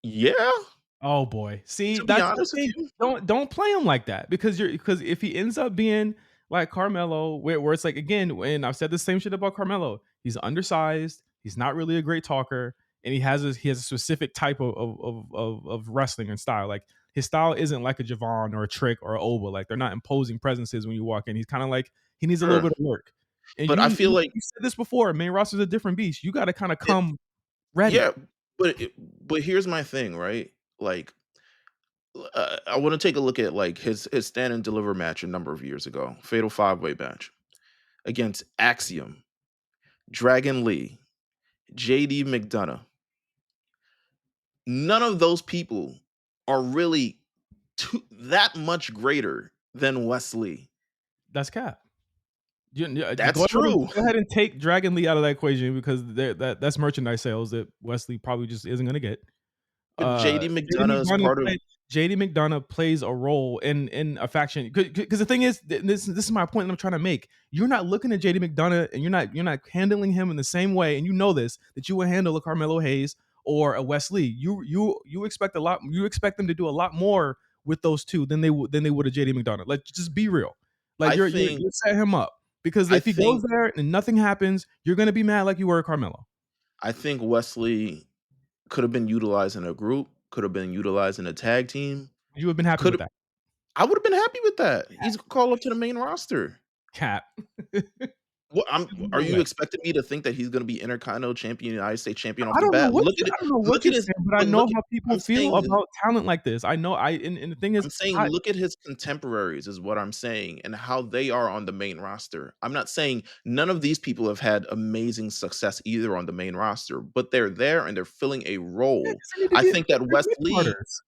yeah, Oh boy. See, to be that's the honest with thing. you. Don't play him like that because if he ends up being like Carmelo, where it's like again, and I've said the same shit about Carmelo, he's undersized, he's not really a great talker, and he has a specific type of wrestling and style. Like his style isn't like a Javon or a Trick or a Oba. Like they're not imposing presences when you walk in. He's kind of like he needs a little Sure. bit of work. And But I feel like you said this before, main roster's a different beast. You got to kind of it come ready. yeah, but here's my thing, right? Like I want to take a look at like his stand and deliver match a number of years ago, Fatal 5-Way match against Axiom, Dragon Lee, JD McDonough. None of those people are really that much greater than Wes Lee. That's cap. That's true. Go ahead and take Dragon Lee out of that equation because that's merchandise sales that Wesley probably just isn't gonna get. But JD McDonough is part of JD McDonough plays a role in a faction because the thing is this is my point that I'm trying to make. You're not looking at JD McDonough and you're not handling him in the same way, and you know this that you would handle a Carmelo Hayes or a Wes Lee. You expect a lot. You expect them to do a lot more with those two than they would a JD McDonough. Like just be real. Like I think you set him up because I if he goes think there and nothing happens, you're gonna be mad like you were at Carmelo. I think Wesley Could have been utilized in a group, could have been utilized in a tag team, Would you have been happy could with have that? I would have been happy with that. He's called up to the main roster. Cap. What are No you way. expecting me to think that he's gonna be Intercontinental Champion, United States champion off I the don't know bat? what Look you at it. I don't know what Look you're at his saying, but I but know look at how people I'm feel saying about talent like this. I know and the thing is, I'm saying I look at his contemporaries is what I'm saying and how they are on the main roster. I'm not saying none of these people have had amazing success either on the main roster, but they're there and they're filling a yeah, role. 'cause they need to I be think that they're Wes Lee mid-carders.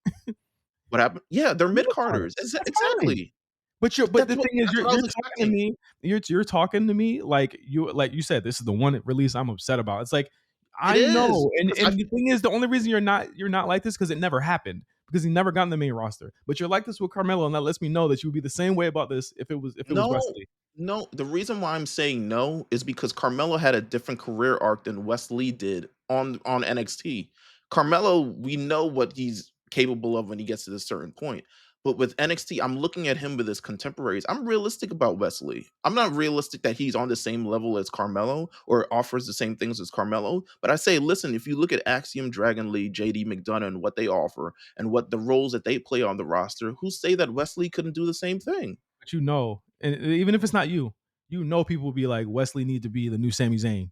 what happened? Yeah, they're They're mid-carders. mid-carders. That's fine. Exactly. But the thing is, That's what I you're was talking to expecting. me you're talking to me like you said, this is the one release I'm upset about. It's like, It I is know, because I and the thing is, the only reason you're not like this because it never happened, because he never got in the main roster. But you're like this with Carmelo, and that lets me know that you would be the same way about this if it was no, Wesley. no, the reason why I'm saying no is because Carmelo had a different career arc than Wes Lee did on NXT. Carmelo, we know what he's capable of when he gets to this certain point. But with NXT, I'm looking at him with his contemporaries. I'm realistic about Wesley. I'm not realistic that he's on the same level as Carmelo or offers the same things as Carmelo. But I say, listen, if you look at Axiom, Dragon Lee, JD McDonough, and what they offer and what the roles that they play on the roster, who say that Wesley couldn't do the same thing? But you know, and even if it's not you, you know people will be like, Wesley need to be the new Sami Zayn.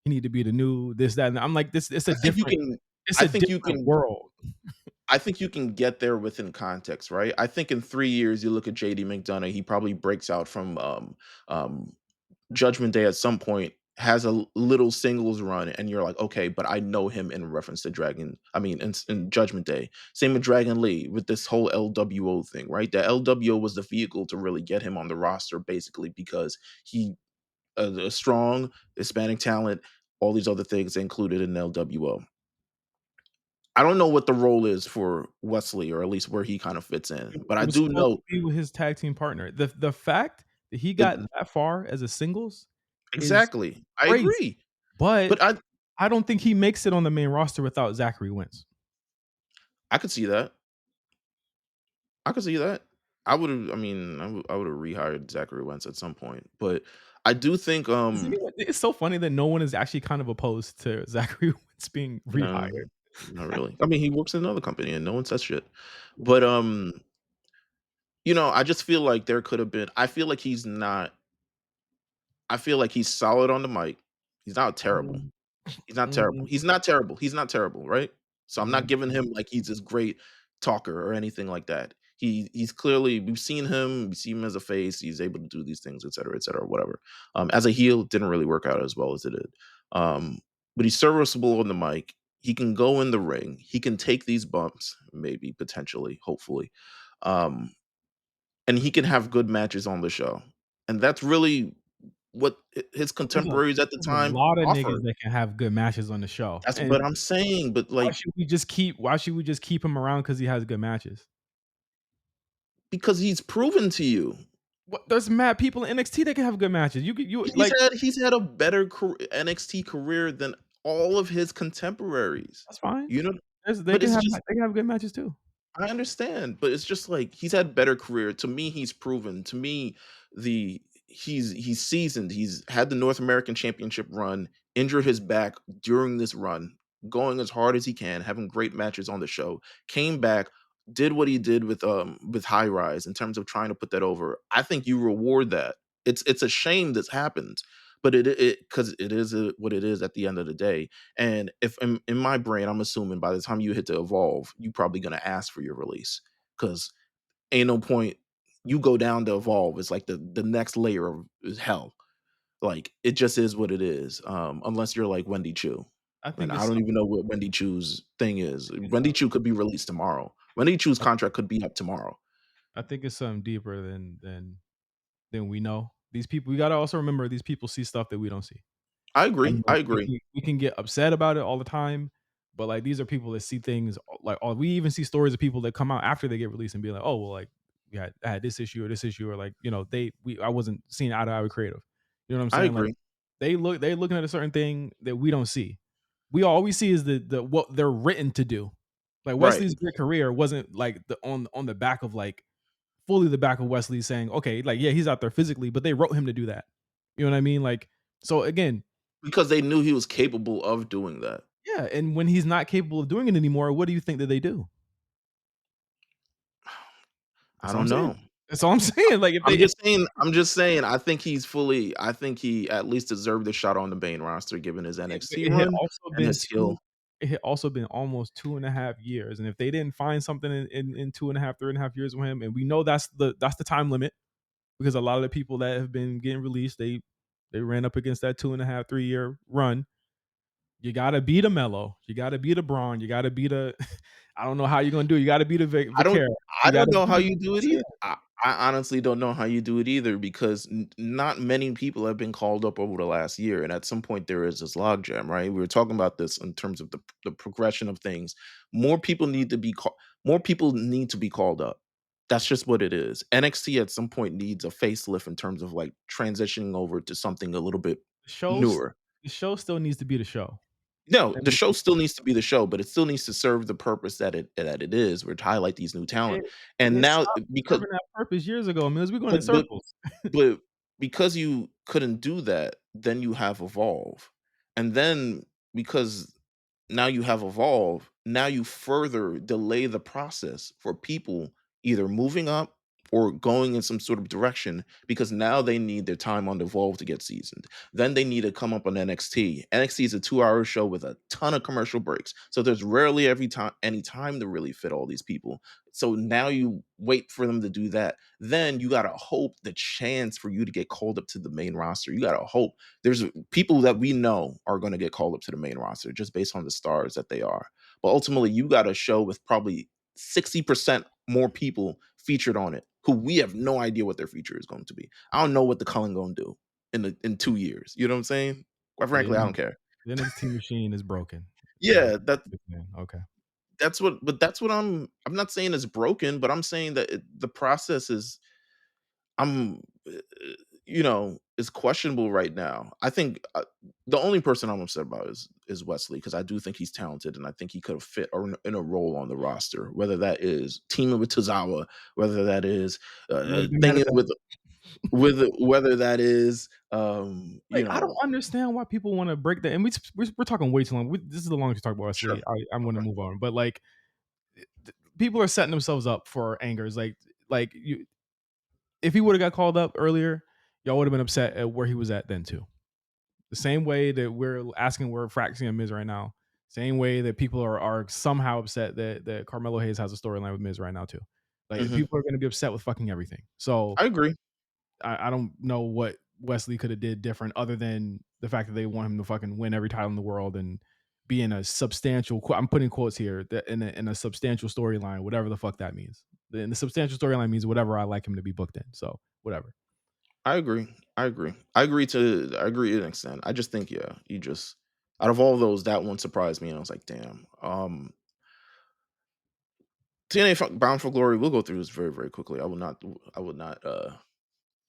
He need to be the new this, that, and I'm like, this I think you can it's I a think you different can world. I think you can get there within context, right? I think in 3 years, you look at JD McDonough, he probably breaks out from, um, Judgment Day at some point, has a little singles run, and you're like, "Okay, but I know him in reference to Dragon." I mean, in Judgment Day. Same with Dragon Lee with this whole LWO thing, right? The LWO was the vehicle to really get him on the roster basically because he a strong Hispanic talent, all these other things included in LWO. I don't know what the role is for Wesley, or at least where he kind of fits in, but It I was do supposed know to be with his tag team partner. The fact that he that got that far as a singles is exactly. I crazy, agree, but but I don't think he makes it on the main roster without Zachary Wentz. I could see that. I could see that. I would've I mean, I would've rehired Zachary Wentz at some point, but I do think, Is anyone it's so funny that no one is actually kind of opposed to Zachary Wentz being no, rehired. not really. I mean, he works in another company and no one says shit, but, I just feel like there could have been I feel like he's solid on the mic. He's not terrible. Mm, He's not terrible. mm, He's not terrible. He's not terrible, right? So I'm not mm. giving him like he's this great talker or anything like that. He's clearly we see him as a face, he's able to do these things, et cetera, whatever. As a heel, it didn't really work out as well as it did. Um, but he's serviceable on the mic. He can go in the ring. He can take these bumps, maybe, potentially, hopefully. Um, and he can have good matches on the show. And that's really what his contemporaries at the There's a time lot of niggas offered. that can have good matches on the show, That's what and I'm saying, but, like, why should we just keep him around because he has good matches? because he's proven to you. What there's mad people in NXT that can have good matches. You like He's had a better NXT career than all of his contemporaries, that's fine. you know? They But can it's have just good matches too. I understand, but it's just like he's had better career. To me, he's proven. To me, he's seasoned. He's had the North American Championship run, injured his back during this run, going as hard as he can, having great matches on the show. Came back, did what he did with High Rise in terms of trying to put that over. I think you reward that. It's a shame this happens, but it because it is what it is at the end of the day. And if in my brain, I'm assuming by the time you hit to evolve, you probably gonna ask for your release because ain't no point. You go down to evolve. It's like the next layer of is hell. Like it just is what it is. Unless you're like Wendy Chu, I and think I it's don't even know what Wendy Chu's thing is. Wendy some Chu could be released tomorrow. Wendy Chu's I contract could be up tomorrow. I think it's something deeper than we know. These people we gotta also remember these people see stuff that we don't see. I I agree. know I agree. we can get upset about it all the time, but, like, these are people that see things like, oh, we even see stories of people that come out after they get released and be like, "Oh, well, like, yeah, I had this issue," or like, I wasn't seeing eye to eye with creative. You know what I'm I saying? Like, agree. they looking at a certain thing that we don't see. We all we see is the what they're written to do. Like, Right. Wesley's great career wasn't, like, on the back of, like, fully the back of Wesley saying, "Okay, like, yeah, he's out there physically," but they wrote him to do that. You know what I mean? Like, so again, Because they knew he was capable of doing that. Yeah, and when he's not capable of doing it anymore, what do you think that they do? I That's all I'm don't saying. know. That's all I'm saying. Like if they if I'm just saying, I think he at least deserved a shot on the main roster given his NXT it had run also and been his heel. almost 2.5 years, and if they didn't find something in 2.5, 3.5 years with him, and we know that's the time limit because a lot of the people that have been getting released, they ran up against that 2.5, 3 year run. You gotta beat a Mello, you gotta beat a Braun, you gotta beat a I don't know how you're gonna do it. You gotta beat a I don't Vicaire. I You don't gotta know how beat you do it either. I honestly don't know how you do it either because not many people have been called up over the last year, and at some point there is this logjam, right? We were talking about this in terms of the progression of things. More people need to be called. More people need to be called up. That's just what it is. NXT at some point needs a facelift in terms of like transitioning over to something a little bit the shows newer. the show still needs to be the show. No, And the show still needs to be the show, but it still needs to serve the purpose that it is, where to highlight these new talent. it And it now stopped because serving that purpose years ago, Mills. We're going in but but circles. but because you couldn't do that, then you have Evolve. And then because now you have Evolve, now you further delay the process for people either moving up or going in some sort of direction because now they need their time on Evolve to get seasoned. Then they need to come up on NXT. NXT is a 2-hour show with a ton of commercial breaks. So there's rarely every time any time to really fit all these people. So now you wait for them to do that, then you gotta hope the chance for you to get called up to the main roster. You gotta hope there's people that we know are gonna get called up to the main roster just based on the stars that they are. But ultimately, you got a show with probably 60% more people featured on it who we have no idea what their future is going to be. I don't know what the Cullen gonna do in 2 years. You know what I'm saying? Quite The frankly, I don't care. NXT machine is broken. Yeah, Okay. that's what I'm not saying it's broken, but I'm saying that the process is I'm, is questionable right now. I think the only person I'm upset about is Wes Lee because I do think he's talented and I think he could have fit in a role on the roster, whether that is teaming with Tozawa, whether that is Never been mad at thing that. with whether that is Like, I don't understand why people wanna break that, and we're talking way too long. This is the longest we talk about sure, Wesley. I'm gonna okay, move on, but, like, people are setting themselves up for angers, like, you if he would've got called up earlier, y'all would've been upset at where he was at then too. The same way that we're asking where Fraxia Miz right now, same way that people are somehow upset that Carmelo Hayes has a storyline with Miz right now too. Like, hmm people are gonna be upset with fucking everything. So I agree. I don't know what Wesley could have did different other than the fact that they want him to fucking win every title in the world and be in a substantial. I'm putting quotes here that in a substantial storyline, whatever the fuck that means. And the substantial storyline means whatever I like him to be booked in. So whatever. I agree. I agree. I agree to an extent. I just think, yeah, you just out of all those, that one surprised me, and I was like, damn. TNA Bound for Glory. We'll go through this very, very quickly. I would not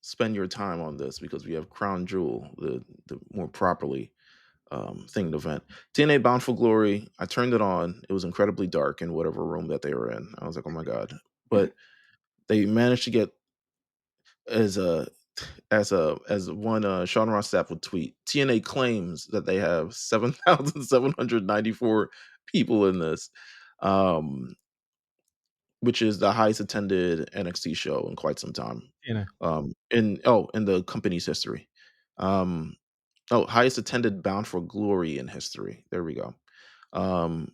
spend your time on this because we have Crown Jewel, the more properly thinged event. TNA Bound for Glory. I turned it on. It was incredibly dark in whatever room that they were in. I was like, oh my god. But they managed to get as a as one Sean Ross Sapp would tweet. TNA claims that they have 7,794 people in this. Um, which is the highest attended NXT show in quite some time. You know, In the company's history. Um, highest attended Bound for Glory in history. There we go. Um,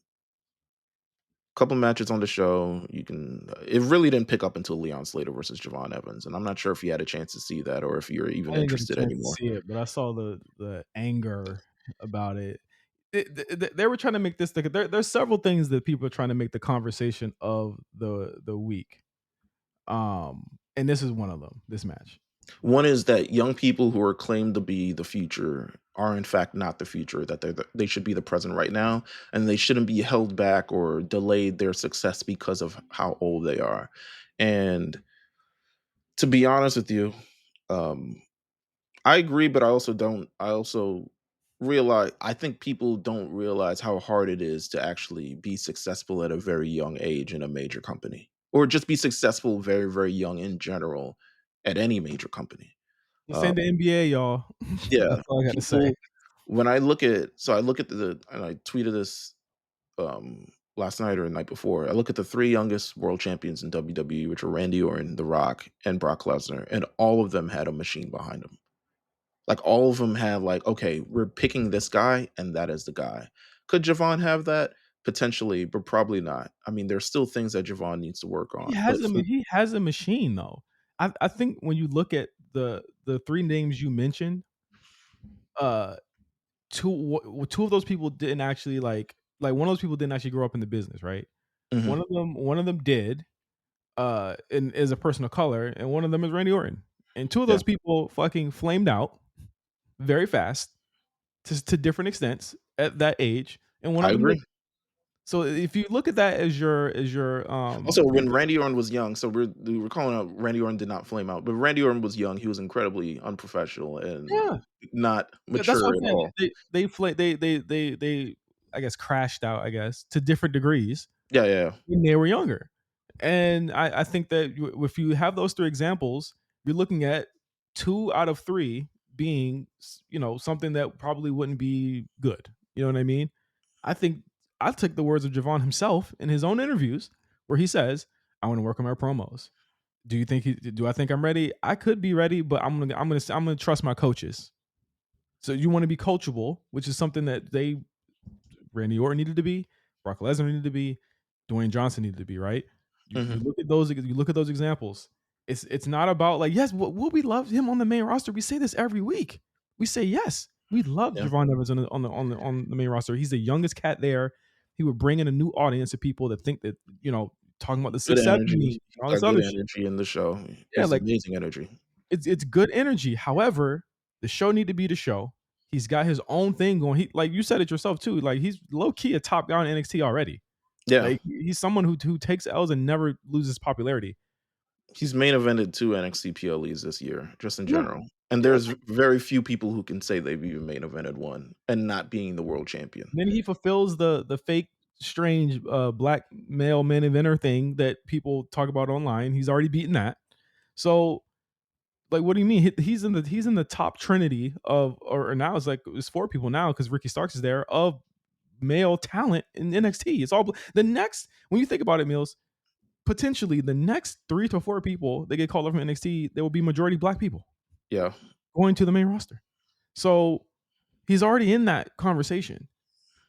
couple matches on the show. You can. It really didn't pick up until Leon Slater versus Javon Evans, and I'm not sure if you had a chance to see that or if you're even I didn't get a interested chance to anymore. see it, but I saw the anger about it. They were trying to make this. There's several things that people are trying to make the conversation of the week. And this is one of them. This match. One is that young people who are claimed to be the future are in fact not the future, that they should be the present right now, and they shouldn't be held back or delayed their success because of how old they are. And to be honest with you, um, I agree, but I also don't. I also realize I think people don't realize how hard it is to actually be successful at a very young age in a major company, or just be successful very, very young in general at any major company. This Um, ain't the NBA, y'all. yeah, That's all I got to say. people. when I look at so I look at the and I tweeted this last night or the night before. I look at the three youngest world champions in WWE, which are Randy Orton, The Rock, and Brock Lesnar, and all of them had a machine behind them. Like all of them had like, okay, we're picking this guy, and that is the guy. Could Javon have that? Potentially, but probably not. I mean, there's still things that Javon needs to work on. But for He has a machine though. I think when you look at the 3 names you mentioned, uh, 2 of those people didn't actually one of those people didn't actually grow up in the business, right? Mhm, One of them did, and is a person of color, and one of them is Randy Orton. And 2 of yeah, those people fucking flamed out very fast to different extents at that age, and one I of them didn't. agree. So if you look at that as Also, your when Randy Orton was young, so we were calling out Randy Orton did not flame out, but Randy Orton was young. He was incredibly unprofessional and yeah. not Yeah, that's what mature I'm at saying. all. They I guess crashed out, I guess, to different degrees Yeah, yeah, yeah. when they were younger. And I think that if you have those 3 examples, you're looking at 2 out of 3 being, something that probably wouldn't be good. You know what I mean? I think I took the words of Javon himself in his own interviews where he says, "I want to work on my promos." Do I think I'm ready? I could be ready, but I'm gonna trust my coaches. So you want to be coachable, which is something that Randy Orton needed to be, Brock Lesnar needed to be, Dwayne Johnson needed to be, right? You Mhm. look at those examples. It's not about like, yes, will we love him on the main roster? We say this every week. We say yes. We love Yeah. Javon Evans on the main roster. He's the youngest cat there. He would bring in a new audience of people that think that, talking about the Good 6'7" energy. and He's all this got good other shit. energy in the show. Yeah, It's like amazing energy. it's good energy. However, the show need to be the show. He's got his own thing going. He like you said it yourself too. Like he's low key a top guy in NXT already. Yeah. Like he's someone who takes L's and never loses popularity. He's main evented 2 NXT PLEs this year, just in Yeah, general. And yeah. there's very few people who can say they've even main evented one and not being the world champion. Then he fulfills the fake strange black male main eventer thing that people talk about online. He's already beaten that. So like, what do you mean? He's in the top trinity of or now it's 4 people now because Ricky Starks is there of male talent in NXT. It's all the next when you think about it, Meelz, potentially the next 3 to 4 people that get called up from NXT, there will be majority black people Yeah, going to the main roster. So he's already in that conversation.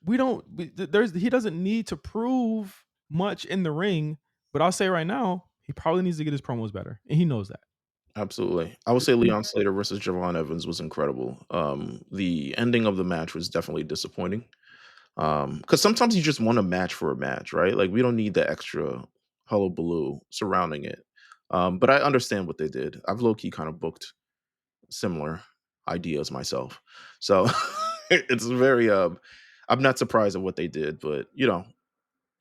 We don't there's he doesn't need to prove much in the ring, but I'll say right now, he probably needs to get his promos better, and he knows that. absolutely. I would say Leon Slater versus Javon Evans was incredible. The ending of the match was definitely disappointing. Because sometimes you just want a match for a match, right? Like, we don't need the extra hullabaloo surrounding it. But I understand what they did. I've low-key kinda booked similar ideas myself. So it's very I'm not surprised at what they did, but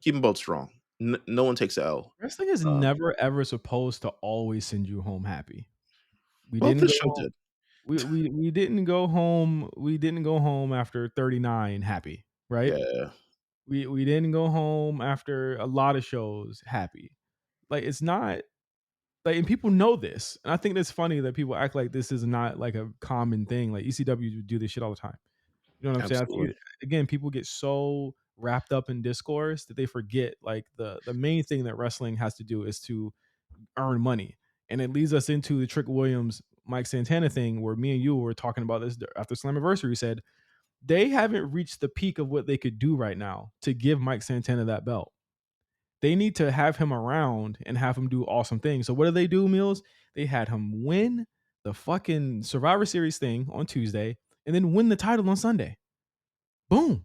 keep them both strong. No one takes a L. Wrestling is Um, never ever supposed to always send you home happy. We well, didn't this go show home did. we didn't go home after 39 happy, right? Yeah, We didn't go home after a lot of shows happy. Like it's not like and people know this. And I think it's funny that people act like this is not like a common thing. Like ECW do this shit all the time. You know what I'm saying? I absolutely. think again, people get so wrapped up in discourse that they forget like the main thing that wrestling has to do is to earn money. And it leads us into the Trick Williams Mike Santana thing where me and you were talking about this after Slammiversary said they haven't reached the peak of what they could do right now to give Mike Santana that belt. They need to have him around and have him do awesome things. So what do they do, Meelz? They had him win the fucking Survivor Series thing on Tuesday and then win the title on Sunday. Boom.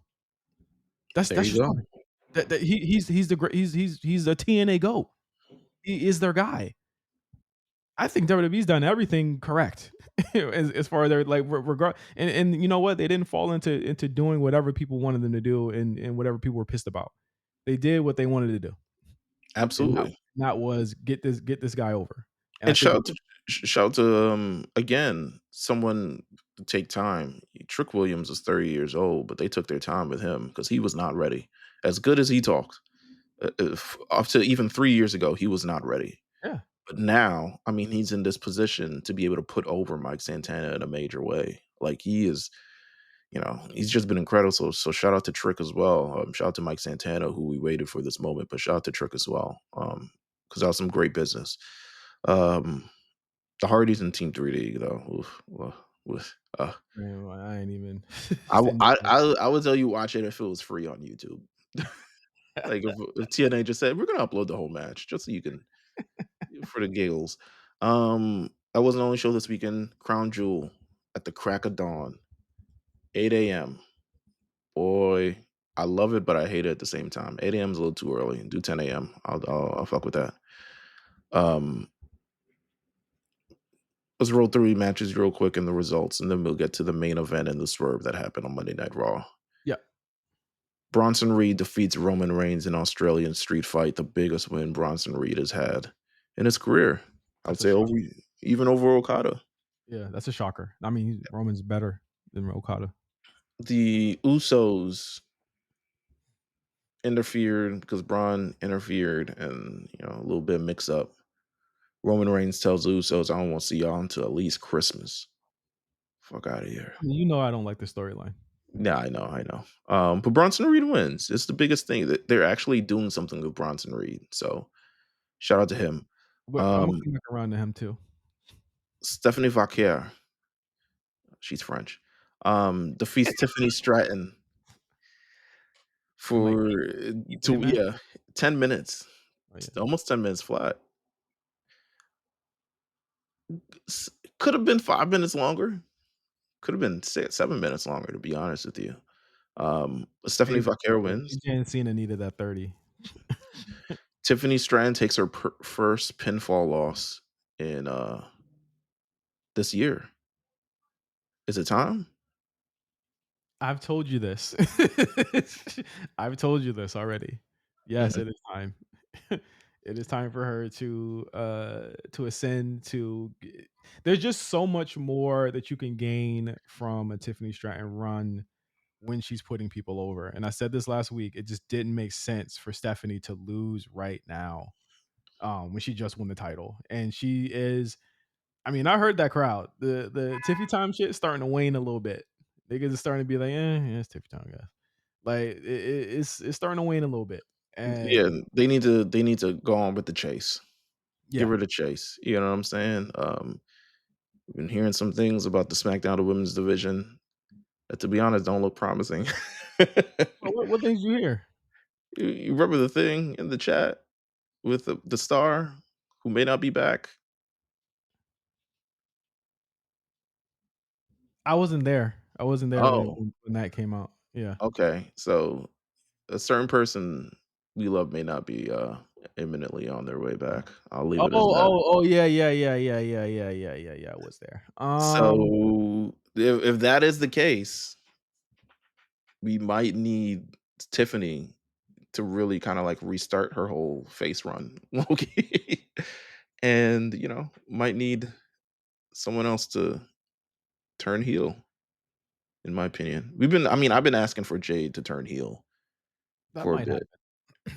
There That's you your go. story. He's the great he's a TNA GOAT. He is their guy. I think WWE's done everything correct as far as their like regard and you know what? They didn't fall into doing whatever people wanted them to do and whatever people were pissed about. They did what they wanted to do. And Absolutely. that was get this guy over. And I And think shout out to again someone to take time. Trick Williams is 30 years old, but they took their time with him because he was not ready. As good as he talked, up to even 3 years ago, he was not ready. yeah. But now, I mean, he's in this position to be able to put over Mike Santana in a major way. Like he's just been incredible. So shout out to Trick as well. Shout out to Mike Santana, who we waited for this moment, but shout out to Trick as well. Because that was some great business. Um, the Hardys in Team 3D though. Oof, oof. Man, I ain't even I, w- sitting I there. I I would tell you watch it if it was free on YouTube. Like if TNA just said we're gonna upload the whole match just so you can for the giggles. I wasn't only show this weekend. Crown Jewel at the crack of dawn, 8 a.m. Boy, I love it, but I hate it at the same time. 8 a.m. is a little too early. Do 10 a.m. I'll fuck with that. Um, let's roll through matches real quick and the results, and then we'll get to the main event and the swerve that happened on Monday Night Raw. Yeah, Bronson Reed defeats Roman Reigns in Australian street fight, the biggest win Bronson Reed has had in his career. I would that's a say shock. even over Okada. Yeah, that's a shocker. I mean, Roman's better than Okada. The Usos interfered because Braun interfered and a little bit mix up. Roman Reigns tells the Usos, I don't want to see y'all until at least Christmas. Fuck out of here. You know I don't like the storyline. Yeah, I know. But Bronson Reed wins. It's the biggest thing that they're actually doing something with Bronson Reed. So shout out to him. But I'm gonna Um, come back around to him too. Stephanie Vaquer, she's French, defeats Tiffany Stratton In like for 8-minute to match? 10 minutes. Oh, yeah. Almost 10 minutes flat. Could have been 5 minutes longer. Could have been 7 minutes longer, to be honest with you. Stephanie Vaquer wins. AJ and Cena needed that 30. Tiffany Stratton takes her first pinfall loss in this year. Is it time? I've told you this. I've told you this already. Yes, Mhm. it is time. It is time for her to ascend there's just so much more that you can gain from a Tiffany Stratton run when she's putting people over. And I said this last week, it just didn't make sense for Stephanie to lose right now, when she just won the title. And she is I mean, I heard that crowd. The Tiffy time shit is starting to wane a little bit. Niggas is starting to be like, yeah, it's Tiffy time, guys. Like it's starting to wane a little bit. Yeah, And they need to go on with the chase. Give yeah, her the chase. You know what I'm saying? Been hearing some things about the SmackDown the women's division that, to be honest, don't look promising. what things you hear? You remember the thing in the chat with the star who may not be back? I wasn't there. I wasn't there Oh, when that came out. Yeah. okay. So a certain person we love may not be imminently on their way back. I'll leave Oh, it as that. oh, yeah, yeah, yeah, yeah, yeah, yeah, yeah, yeah, yeah. I was there. So if that is the case, we might need Tiffany to really kind of like restart her whole face run. Okay. And might need someone else to turn heel, in my opinion. I've been asking for Jade to turn heel That for a might bit. happen.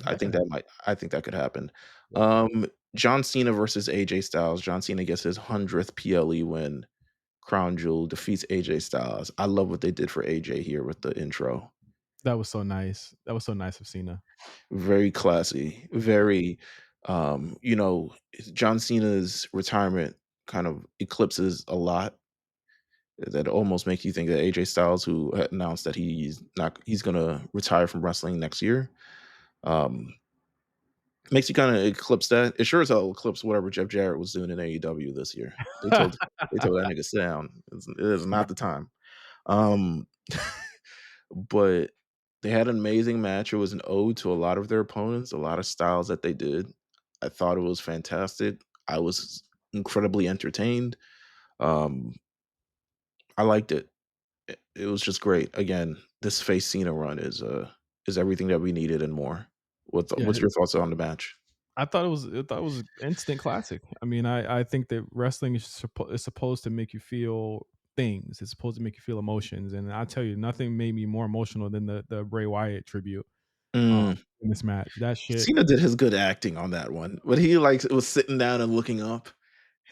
That could happen. I think that could happen. Yeah. Um, John Cena versus AJ Styles. John Cena gets his 100th PLE win. Crown Jewel defeats AJ Styles. I love what they did for AJ here with the intro. That was so nice. That was so nice of Cena. Very classy. Very, um, you know, John Cena's retirement kind of eclipses a lot that almost makes you think that AJ Styles, who had announced that he's gonna retire from wrestling next year, um, makes you kind of eclipse that. It sure as hell eclipse whatever Jeff Jarrett was doing in AEW this year. They told that nigga sit down. It is not the time. Um, but they had an amazing match. It was an ode to a lot of their opponents, a lot of styles that they did. I thought it was fantastic. I was incredibly entertained. Um, I liked it. It was just great. Again, this face Cena run is everything that we needed and more. Yeah, What's your thoughts on the match? I thought it was instant classic. I mean, I think that wrestling is supposed to make you feel things. It's supposed to make you feel emotions, and I tell you, nothing made me more emotional than the Bray Wyatt tribute Mm. in this match. That shit. Cena did his good acting on that one, but he like was sitting down and looking up.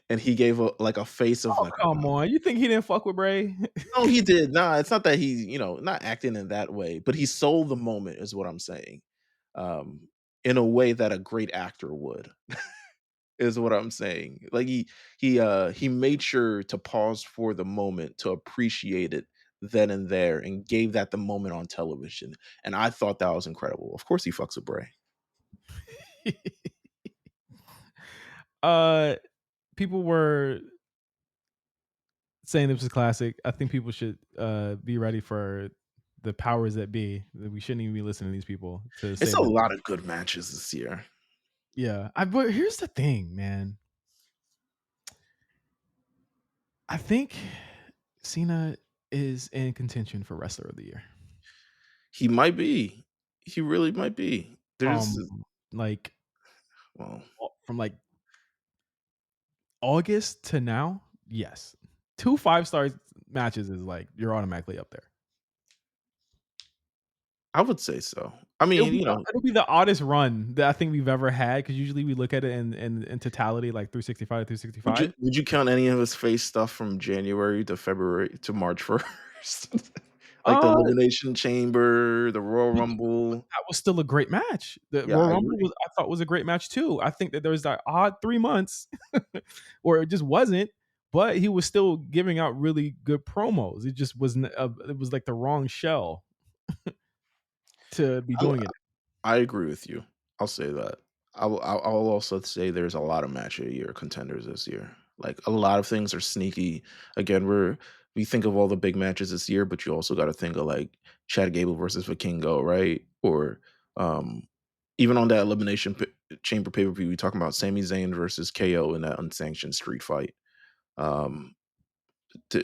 and he gave a face of Oh, like, come on. You think he didn't fuck with Bray? no, he did. Nah, it's not that he's, not acting in that way, but he sold the moment is what I'm saying. Um, in a way that a great actor would, is what I'm saying. Like he made sure to pause for the moment to appreciate it then and there and gave that the moment on television. And I thought that was incredible. Of course he fucks with Bray. uh, people were saying this was classic. I think people should be ready for the powers that be. That we shouldn't even be listening to these people to It's say a that. lot of good matches this year. Yeah, but here's the thing, man. I think Cena is in contention for wrestler of the year. He might be. He really might be. There's From like well, from like August to now, yes. 2 5-star matches is like you're automatically up there. I would say so. I mean, It'll be the oddest run that I think we've ever had because usually we look at it in totality, like 365 to would you 365. would you count any of his face stuff from January to February to March 1st? Like the Uh, Elimination Chamber, the Royal but Rumble. that was still a great match. The Yeah, Royal I Rumble agree. I thought was a great match too. I think that there was that odd 3 months where it just wasn't, but he was still giving out really good promos. It just wasn't it was like the wrong shell to be I doing it. I agree with you. I'll say that. I'll also say there's a lot of match of the year contenders this year. Like a lot of things are sneaky. Again, we think of all the big matches this year, but you also got to think of like Chad Gable versus Vikingo, right? Or um, even on that Chamber pay per view, we talking about Sami Zayn versus KO in that unsanctioned street fight. Um,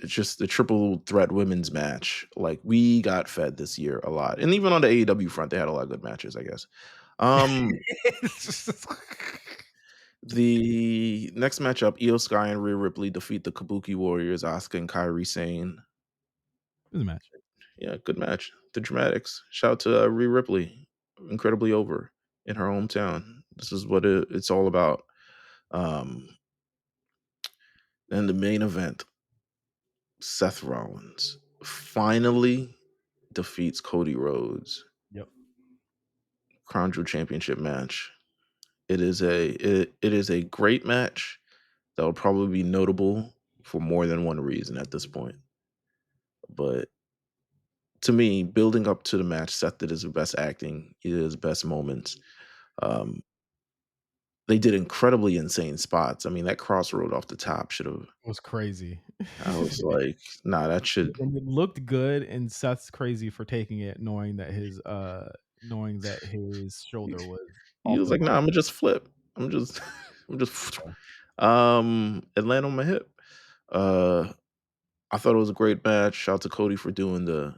just the triple threat women's match. Like we got fed this year a lot, and even on the AEW front, they had a lot of good matches, I guess. Um, the next matchup, Io Sky and Rhea Ripley defeat the Kabuki Warriors, Asuka and Kairi Sane. It was a match. Yeah, good match. The dramatics. Shout out to Rhea Ripley, incredibly over in her hometown. This is what it's all about. Um, and the main event, Seth Rollins finally defeats Cody Rhodes. Yep. Crown Jewel Championship match. It is a great match that will probably be notable for more than one reason at this point. But to me, building up to the match, Seth did his best acting, he did his best moments. Um, they did incredibly insane spots. I mean, that crossroad off the top should have. It was crazy. I was like, nah, that should. And it looked good, and Seth's crazy for taking it, knowing that his He, shoulder was he off was the like, ropes. nah, I'm gonna just flip. I'm just, I'm just, Yeah. and land on my hip. Uh, I thought it was a great match. Shout out to Cody for doing the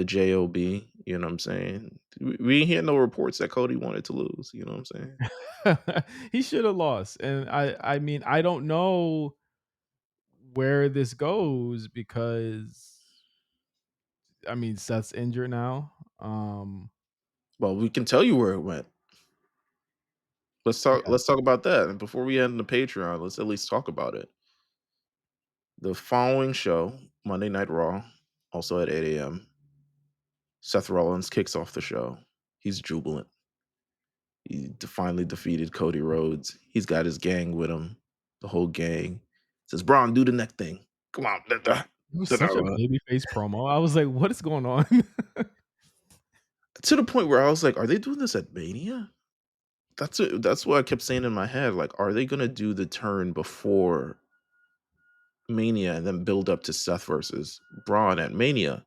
job. You know what I'm saying? We ain't hear no reports that Cody wanted to lose. You know what I'm saying? He should have lost, and I mean, I don't know where this goes because, I mean, Seth's injured now. Well, we can tell you where it went. Let's talk. Yeah. Let's talk about that. And before we end the Patreon, let's at least talk about it. The following show, Monday Night Raw, also at 8 a.m. Seth Rollins kicks off the show. He's jubilant. He finally defeated Cody Rhodes. He's got his gang with him. The whole gang says, "Braun, do the neck thing. Come on." It was such a babyface promo. I was like, "What is going on?" To the point where I was like, "Are they doing this at Mania?" That's what I kept saying in my head. Like, are they gonna do the turn before Mania and then build up to Seth versus Braun at Mania?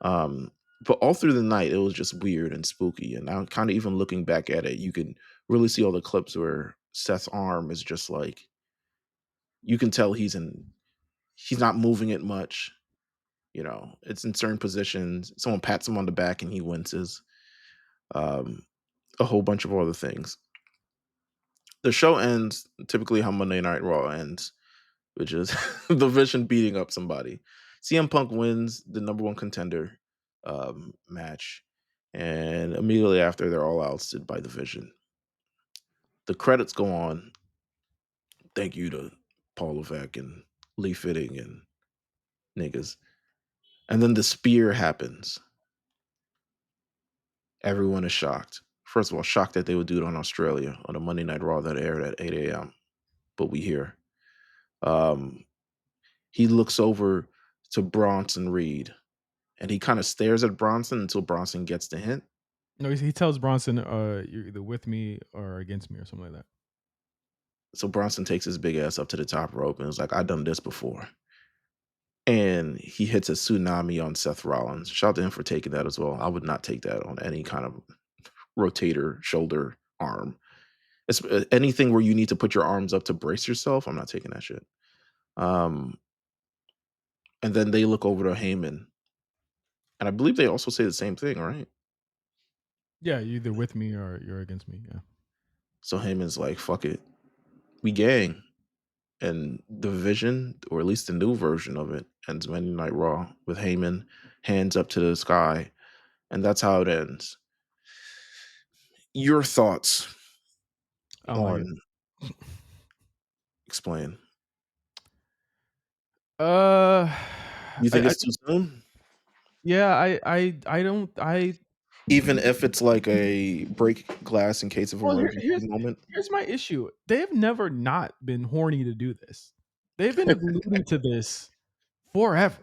Um, but all through the night, it was just weird and spooky. And now, kind of even looking back at it, you can really see all the clips where Seth's arm is just like you can tell he's not moving it much. It's in certain positions. Someone pats him on the back and he winces. Um, a whole bunch of other things. The show ends typically how Monday Night Raw ends, which is the Vision beating up somebody. CM Punk wins the number one contender match, and immediately after, they're all ousted by the Vision. The credits go on. Thank you to Paul Levesque and Lee Fitting and niggas. And then the spear happens. Everyone is shocked. First of all, shocked that they would do it on Australia on a Monday Night Raw that aired at 8 a.m. But we hear. Um, he looks over to Bronson Reed and he kind of stares at Bronson until Bronson gets the hint. No, he tells Bronson, "You're either with me or against me," or something like that. So Bronson takes his big ass up to the top rope and is like, I've done this before. And he hits a tsunami on Seth Rollins. Shout out to him for taking that as well. I would not take that on any kind of rotator, shoulder, arm. It's anything where you need to put your arms up to brace yourself. I'm not taking that shit. Um, and then they look over to Heyman, and I believe they also say the same thing, right? Yeah, you're either with me or you're against me. Yeah. So Heyman's like, "Fuck it, we gang." And the vision, or at least the new version of it, ends Monday Night Raw with Heyman hands up to the sky, and that's how it ends. Your thoughts I don't like it. on explain? Uh, You think I it's too soon? yeah, I don't I Even if it's like a break glass in case of well, emergency moment? here's my issue. They have never not been horny to do this. They've been alluding to this forever.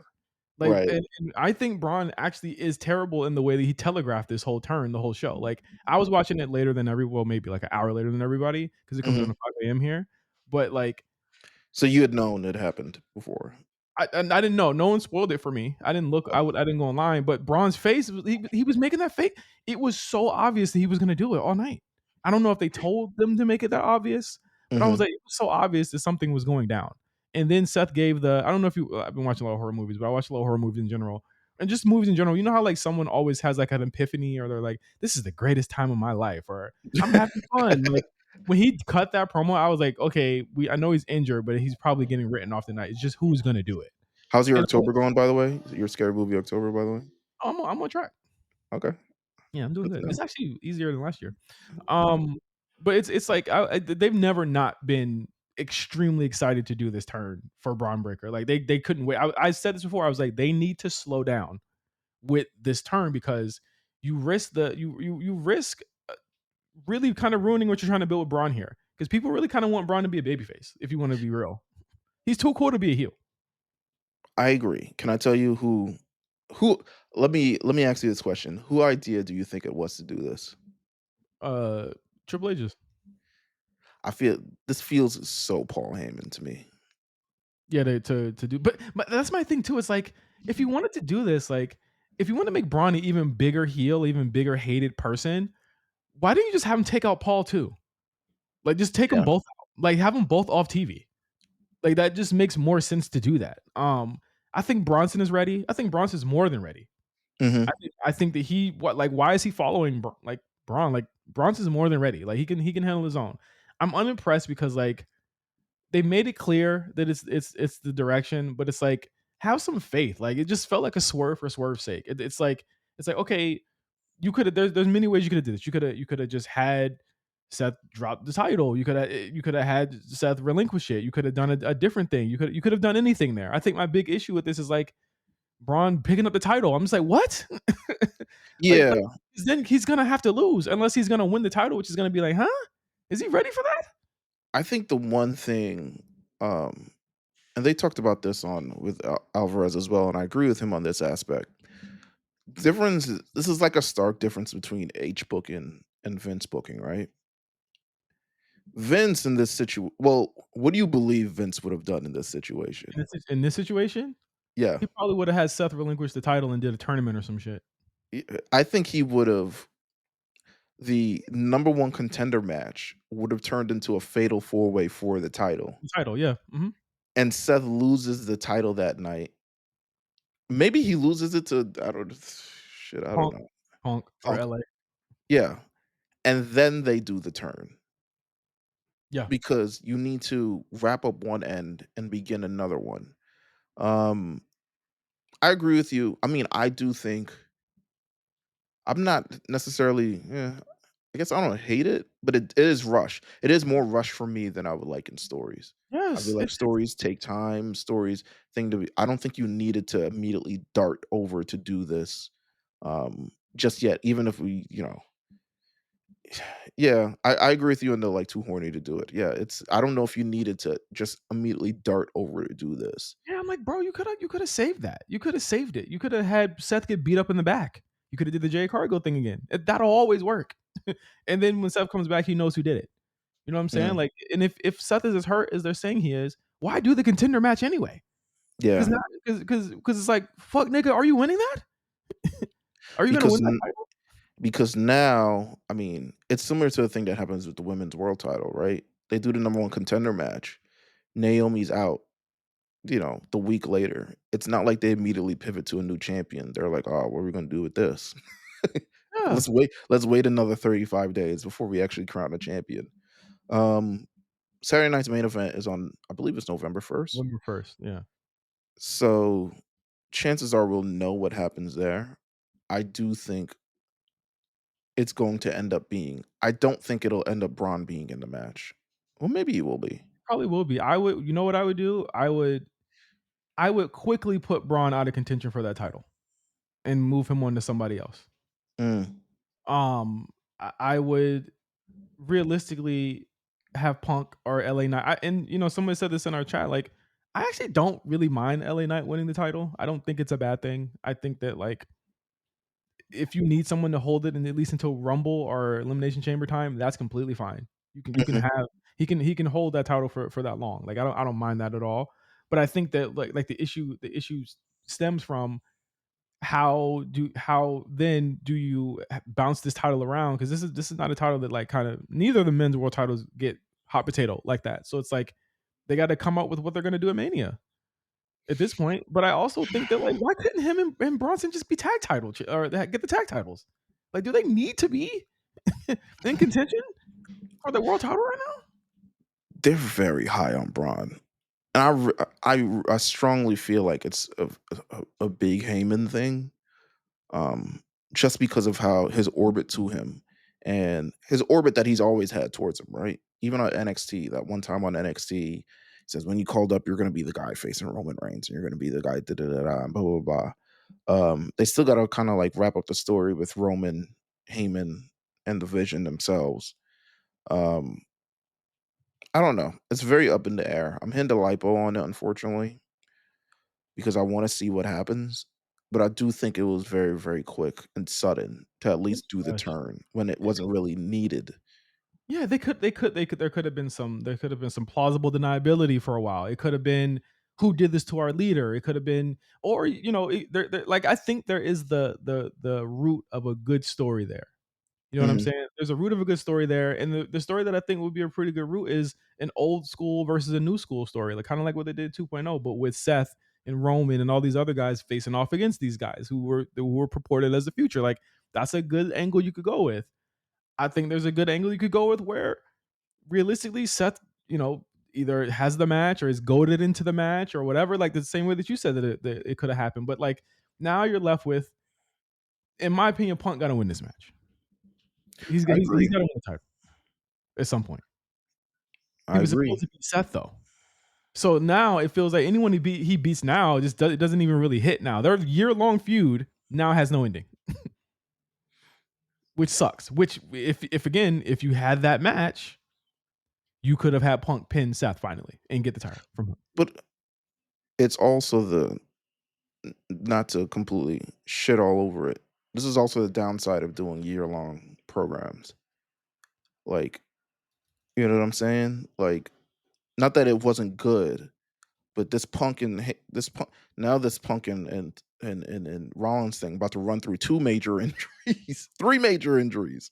Like, Right. and I think Braun actually is terrible in the way that he telegraphed this whole turn, the whole show. Like, I was watching it later than well, maybe like an hour later than everybody because it comes on Mhm. at 5 a.m. here. But like, So you had known it happened before? I didn't know. No one spoiled it for me. I didn't look. Okay. I didn't go online. But Braun's face, he was making that face. It was so obvious that he was going to do it all night. I don't know if they told them to make it that obvious, but I was Mhm. like, it was so obvious that something was going down. And then Seth gave the. I don't know if you. I've been watching a lot of horror movies, but I watch a lot of horror movies in general, and just movies in general. You know how like someone always has like an epiphany, or they're like, "This is the greatest time of my life," or "I'm having fun." Like when he cut that promo, I was like, okay, I know he's injured, but he's probably getting written off tonight. It's just who's gonna do it. How's your And October going, by the way? Your scary movie October, by the way? I'm on track. Okay. Yeah, I'm doing Good to good. know. It's actually easier than last year. Um, but it's like they've never not been extremely excited to do this turn for Braun Breaker. Like they couldn't wait. I said this before. I was like, they need to slow down with this turn because you risk you risk really kind of ruining what you're trying to build with Braun here. Because people really kind of want Braun to be a babyface, if you want to be real. He's too cool to be a heel. I agree. Can I tell you who let me ask you this question. Who idea do you think it was to do this? Uh Triple H's. I feel this feels so Paul Heyman to me. Yeah, to do, but that's my thing too. It's like if you wanted to do this, like if you want to make Braun an even bigger heel, even bigger hated person, why didn't you just have him take out Paul too? Like just take them Yeah. both out. Like have them both off TV. Like that just makes more sense to do that. I think Bronson is ready. I think Bronson's more than ready. Mhm. I think that why is he following like Braun? Like Bronson's more than ready. Like he can handle his own. I'm unimpressed because like they made it clear that it's the direction, but it's like have some faith. Like it just felt like a swerve for swerve's sake. It's like okay, you could have there's many ways you could have did this. You could have just had Seth drop the title. You could have had Seth relinquish it. You could have done a different thing. You could have done anything there. I think my big issue with this is like Braun picking up the title. I'm just like what? Yeah. like 'cause then he's gonna have to lose unless he's gonna win the title, which is gonna be like huh? Is he ready for that? I think the one thing, um, and they talked about this on with Alvarez as well, and I agree with him on this aspect. This is like a stark difference between H booking and Vince booking, right? Vince in this well, what do you believe Vince would have done in this situation? In this situation, Yeah, he probably would have had Seth relinquish the title and did a tournament or some shit. I think he would have the number one contender match would have turned into a fatal four way for the title, The title, yeah. Mhm. and Seth loses the title that night. Maybe he loses it to I don't Punk, know. Punk for Punk. LA. Yeah, and then they do the turn Yeah. because you need to wrap up one end and begin another one. Um, I agree with you. I mean, I do think I'm not necessarily. Yeah, I guess I don't hate it, but it is rushed. It is more rushed for me than I would like in stories. I feel Yes, like it's stories take time, stories thing to be I don't think you needed to immediately dart over to do this, just yet, even if we, yeah, I agree with you on the, like, too horny to do it. Yeah, it's I don't know if you needed to just immediately dart over to do this. yeah, I'm like, "Bro, you coulda saved that. You coulda saved it. You coulda had Seth get beat up in the back. You coulda did the Jay Cargill thing again. That'll always work." And then when Seth comes back, he knows who did it. You know what I'm saying? Mm, Like, and if Seth is as hurt as they're saying he is, why do the contender match anyway? Because yeah, now, because it's like, "Fuck, nigga, are you winning that? Are you gonna because win that title?" Because now, I mean, it's similar to the thing that happens with the women's world title, right? They do the number 1 contender match. Naomi's out, the week later. It's not like they immediately pivot to a new champion. They're like, "Oh, what are we gonna do with this? Yeah, Let's wait another 35 days before we actually crown a champion." Um, Saturday night's main event is on, I believe it's November 1st. November 1st, yeah. So, chances are we'll know what happens there. I do think it's going to end up being I don't think it'll end up Braun being in the match. Well, maybe he will be. Probably will be. I would, you know what I would do? I would quickly put Braun out of contention for that title and move him on to somebody else. Mm, Um, I would realistically have Punk or LA Knight. And someone said this in our chat. Like, I actually don't really mind LA Knight winning the title. I don't think it's a bad thing. I think that, like, if you need someone to hold it and at least until Rumble or Elimination Chamber time, that's completely fine. You can mhm. have he can hold that title for that long. Like, I don't mind that at all. But I think that, like the issue stems from how then do you bounce this title around, because this is not a title that, like, kind of, neither of the men's world titles get hot potato like that. So it's like they got to come up with what they're going to do at Mania at this point. But I also think that, like, why couldn't him and Bronson just be tag title or get the tag titles? Like, do they need to be in contention for the world title right now? They're very high on Braun, and I strongly feel like it's a big Heyman thing, um, just because of how his orbit to him and his orbit that he's always had towards him, right? Even on NXT, that one time on NXT, he says, "When you called up, you're going to be the guy facing Roman Reigns, and you're going to be the guy da da da da, and blah blah blah." They still got to kind of like wrap up the story with Roman, Heyman, and the Vision themselves. Um, I don't know. It's very up in the air. I'm hitting the lipo on it, unfortunately, because I want to see what happens. But I do think it was very, very quick and sudden to at least do the Gosh. turn when it wasn't really needed. Yeah, there could have been some plausible deniability for a while. It could have been, who did this to our leader? It could have been, or like, I think there is the root of a good story there. You know what I'm Mhm, saying? There's a root of a good story there, and the story that I think would be a pretty good root is an old school versus a new school story, like, kind of like what they did 2.0, but with Seth and Roman and all these other guys facing off against these guys who were purported as the future. Like, that's a good angle you could go with. I think there's a good angle you could go with where realistically Seth, either has the match or is goaded into the match or whatever, like the same way that you said that it could have happened. But, like, now you're left with, in my opinion, Punk got to win this match. I He's agree. got to win the title at some point. He I was supposed agree. to beat Seth though. So now it feels like anyone he beats now it doesn't even really hit now. Their year-long feud now has no ending, which sucks. Which, if again, if you had that match, you could have had Punk pin Seth finally and get the title from him. But it's also the not to completely shit all over it. This is also the downside of doing year-long programs. Like, you know what I'm saying? Like, not that it wasn't good, but this Punk and Rollins thing about to run through 2 major injuries, 3 major injuries.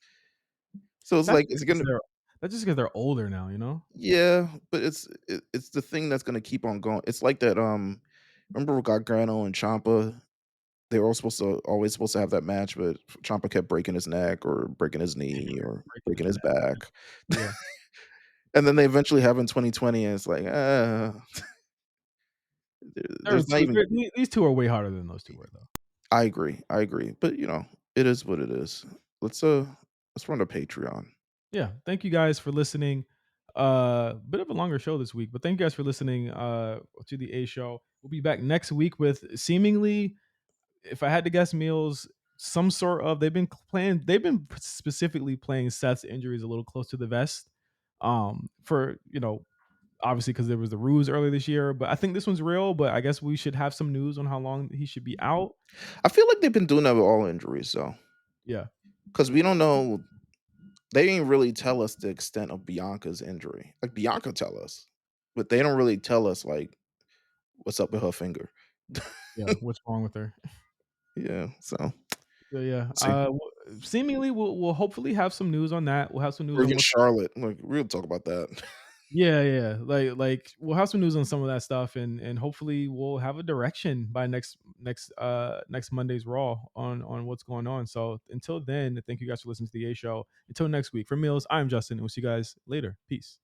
So it's That's like just it's because gonna they're older now, you know? yeah, but it's the thing that's gonna keep on going. It's like that, remember Gargano and Ciampa? They were all always supposed to have that match, but Ciampa kept breaking his neck or breaking his knee or Breaking breaking his his neck. back. Yeah. And then they eventually have in 2020, and it's like, They're there's not even these 2 are way harder than those 2 were though. I agree, but, it is what it is. Let's, Let's run a Patreon. Yeah, thank you guys for listening. Bit of a longer show this week, but thank you guys for listening to the A show. We'll be back next week with seemingly, if I had to guess, Meelz, some sort of they've been specifically playing Seth's injuries a little close to the vest. For obviously because there was the ruse earlier this year, but I think this one's real. But I guess we should have some news on how long he should be out. I feel like they've been doing that with all injuries though, Yeah, because we don't know. They didn't really tell us the extent of Bianca's injury. Like Bianca tell us, but they don't really tell us like what's up with her finger. yeah. What's wrong with her? Yeah, so So yeah, see. seemingly we'll hopefully have some news on that. We'll have some news Or on against what's Charlotte, like we'll talk about that. yeah, yeah. Like we'll have some news on some of that stuff, and hopefully we'll have a direction by next Monday's Raw on what's going on. So until then, thank you guys for listening to the A Show. Until next week, for Meelz, I'm Justin, and we'll see you guys later. Peace.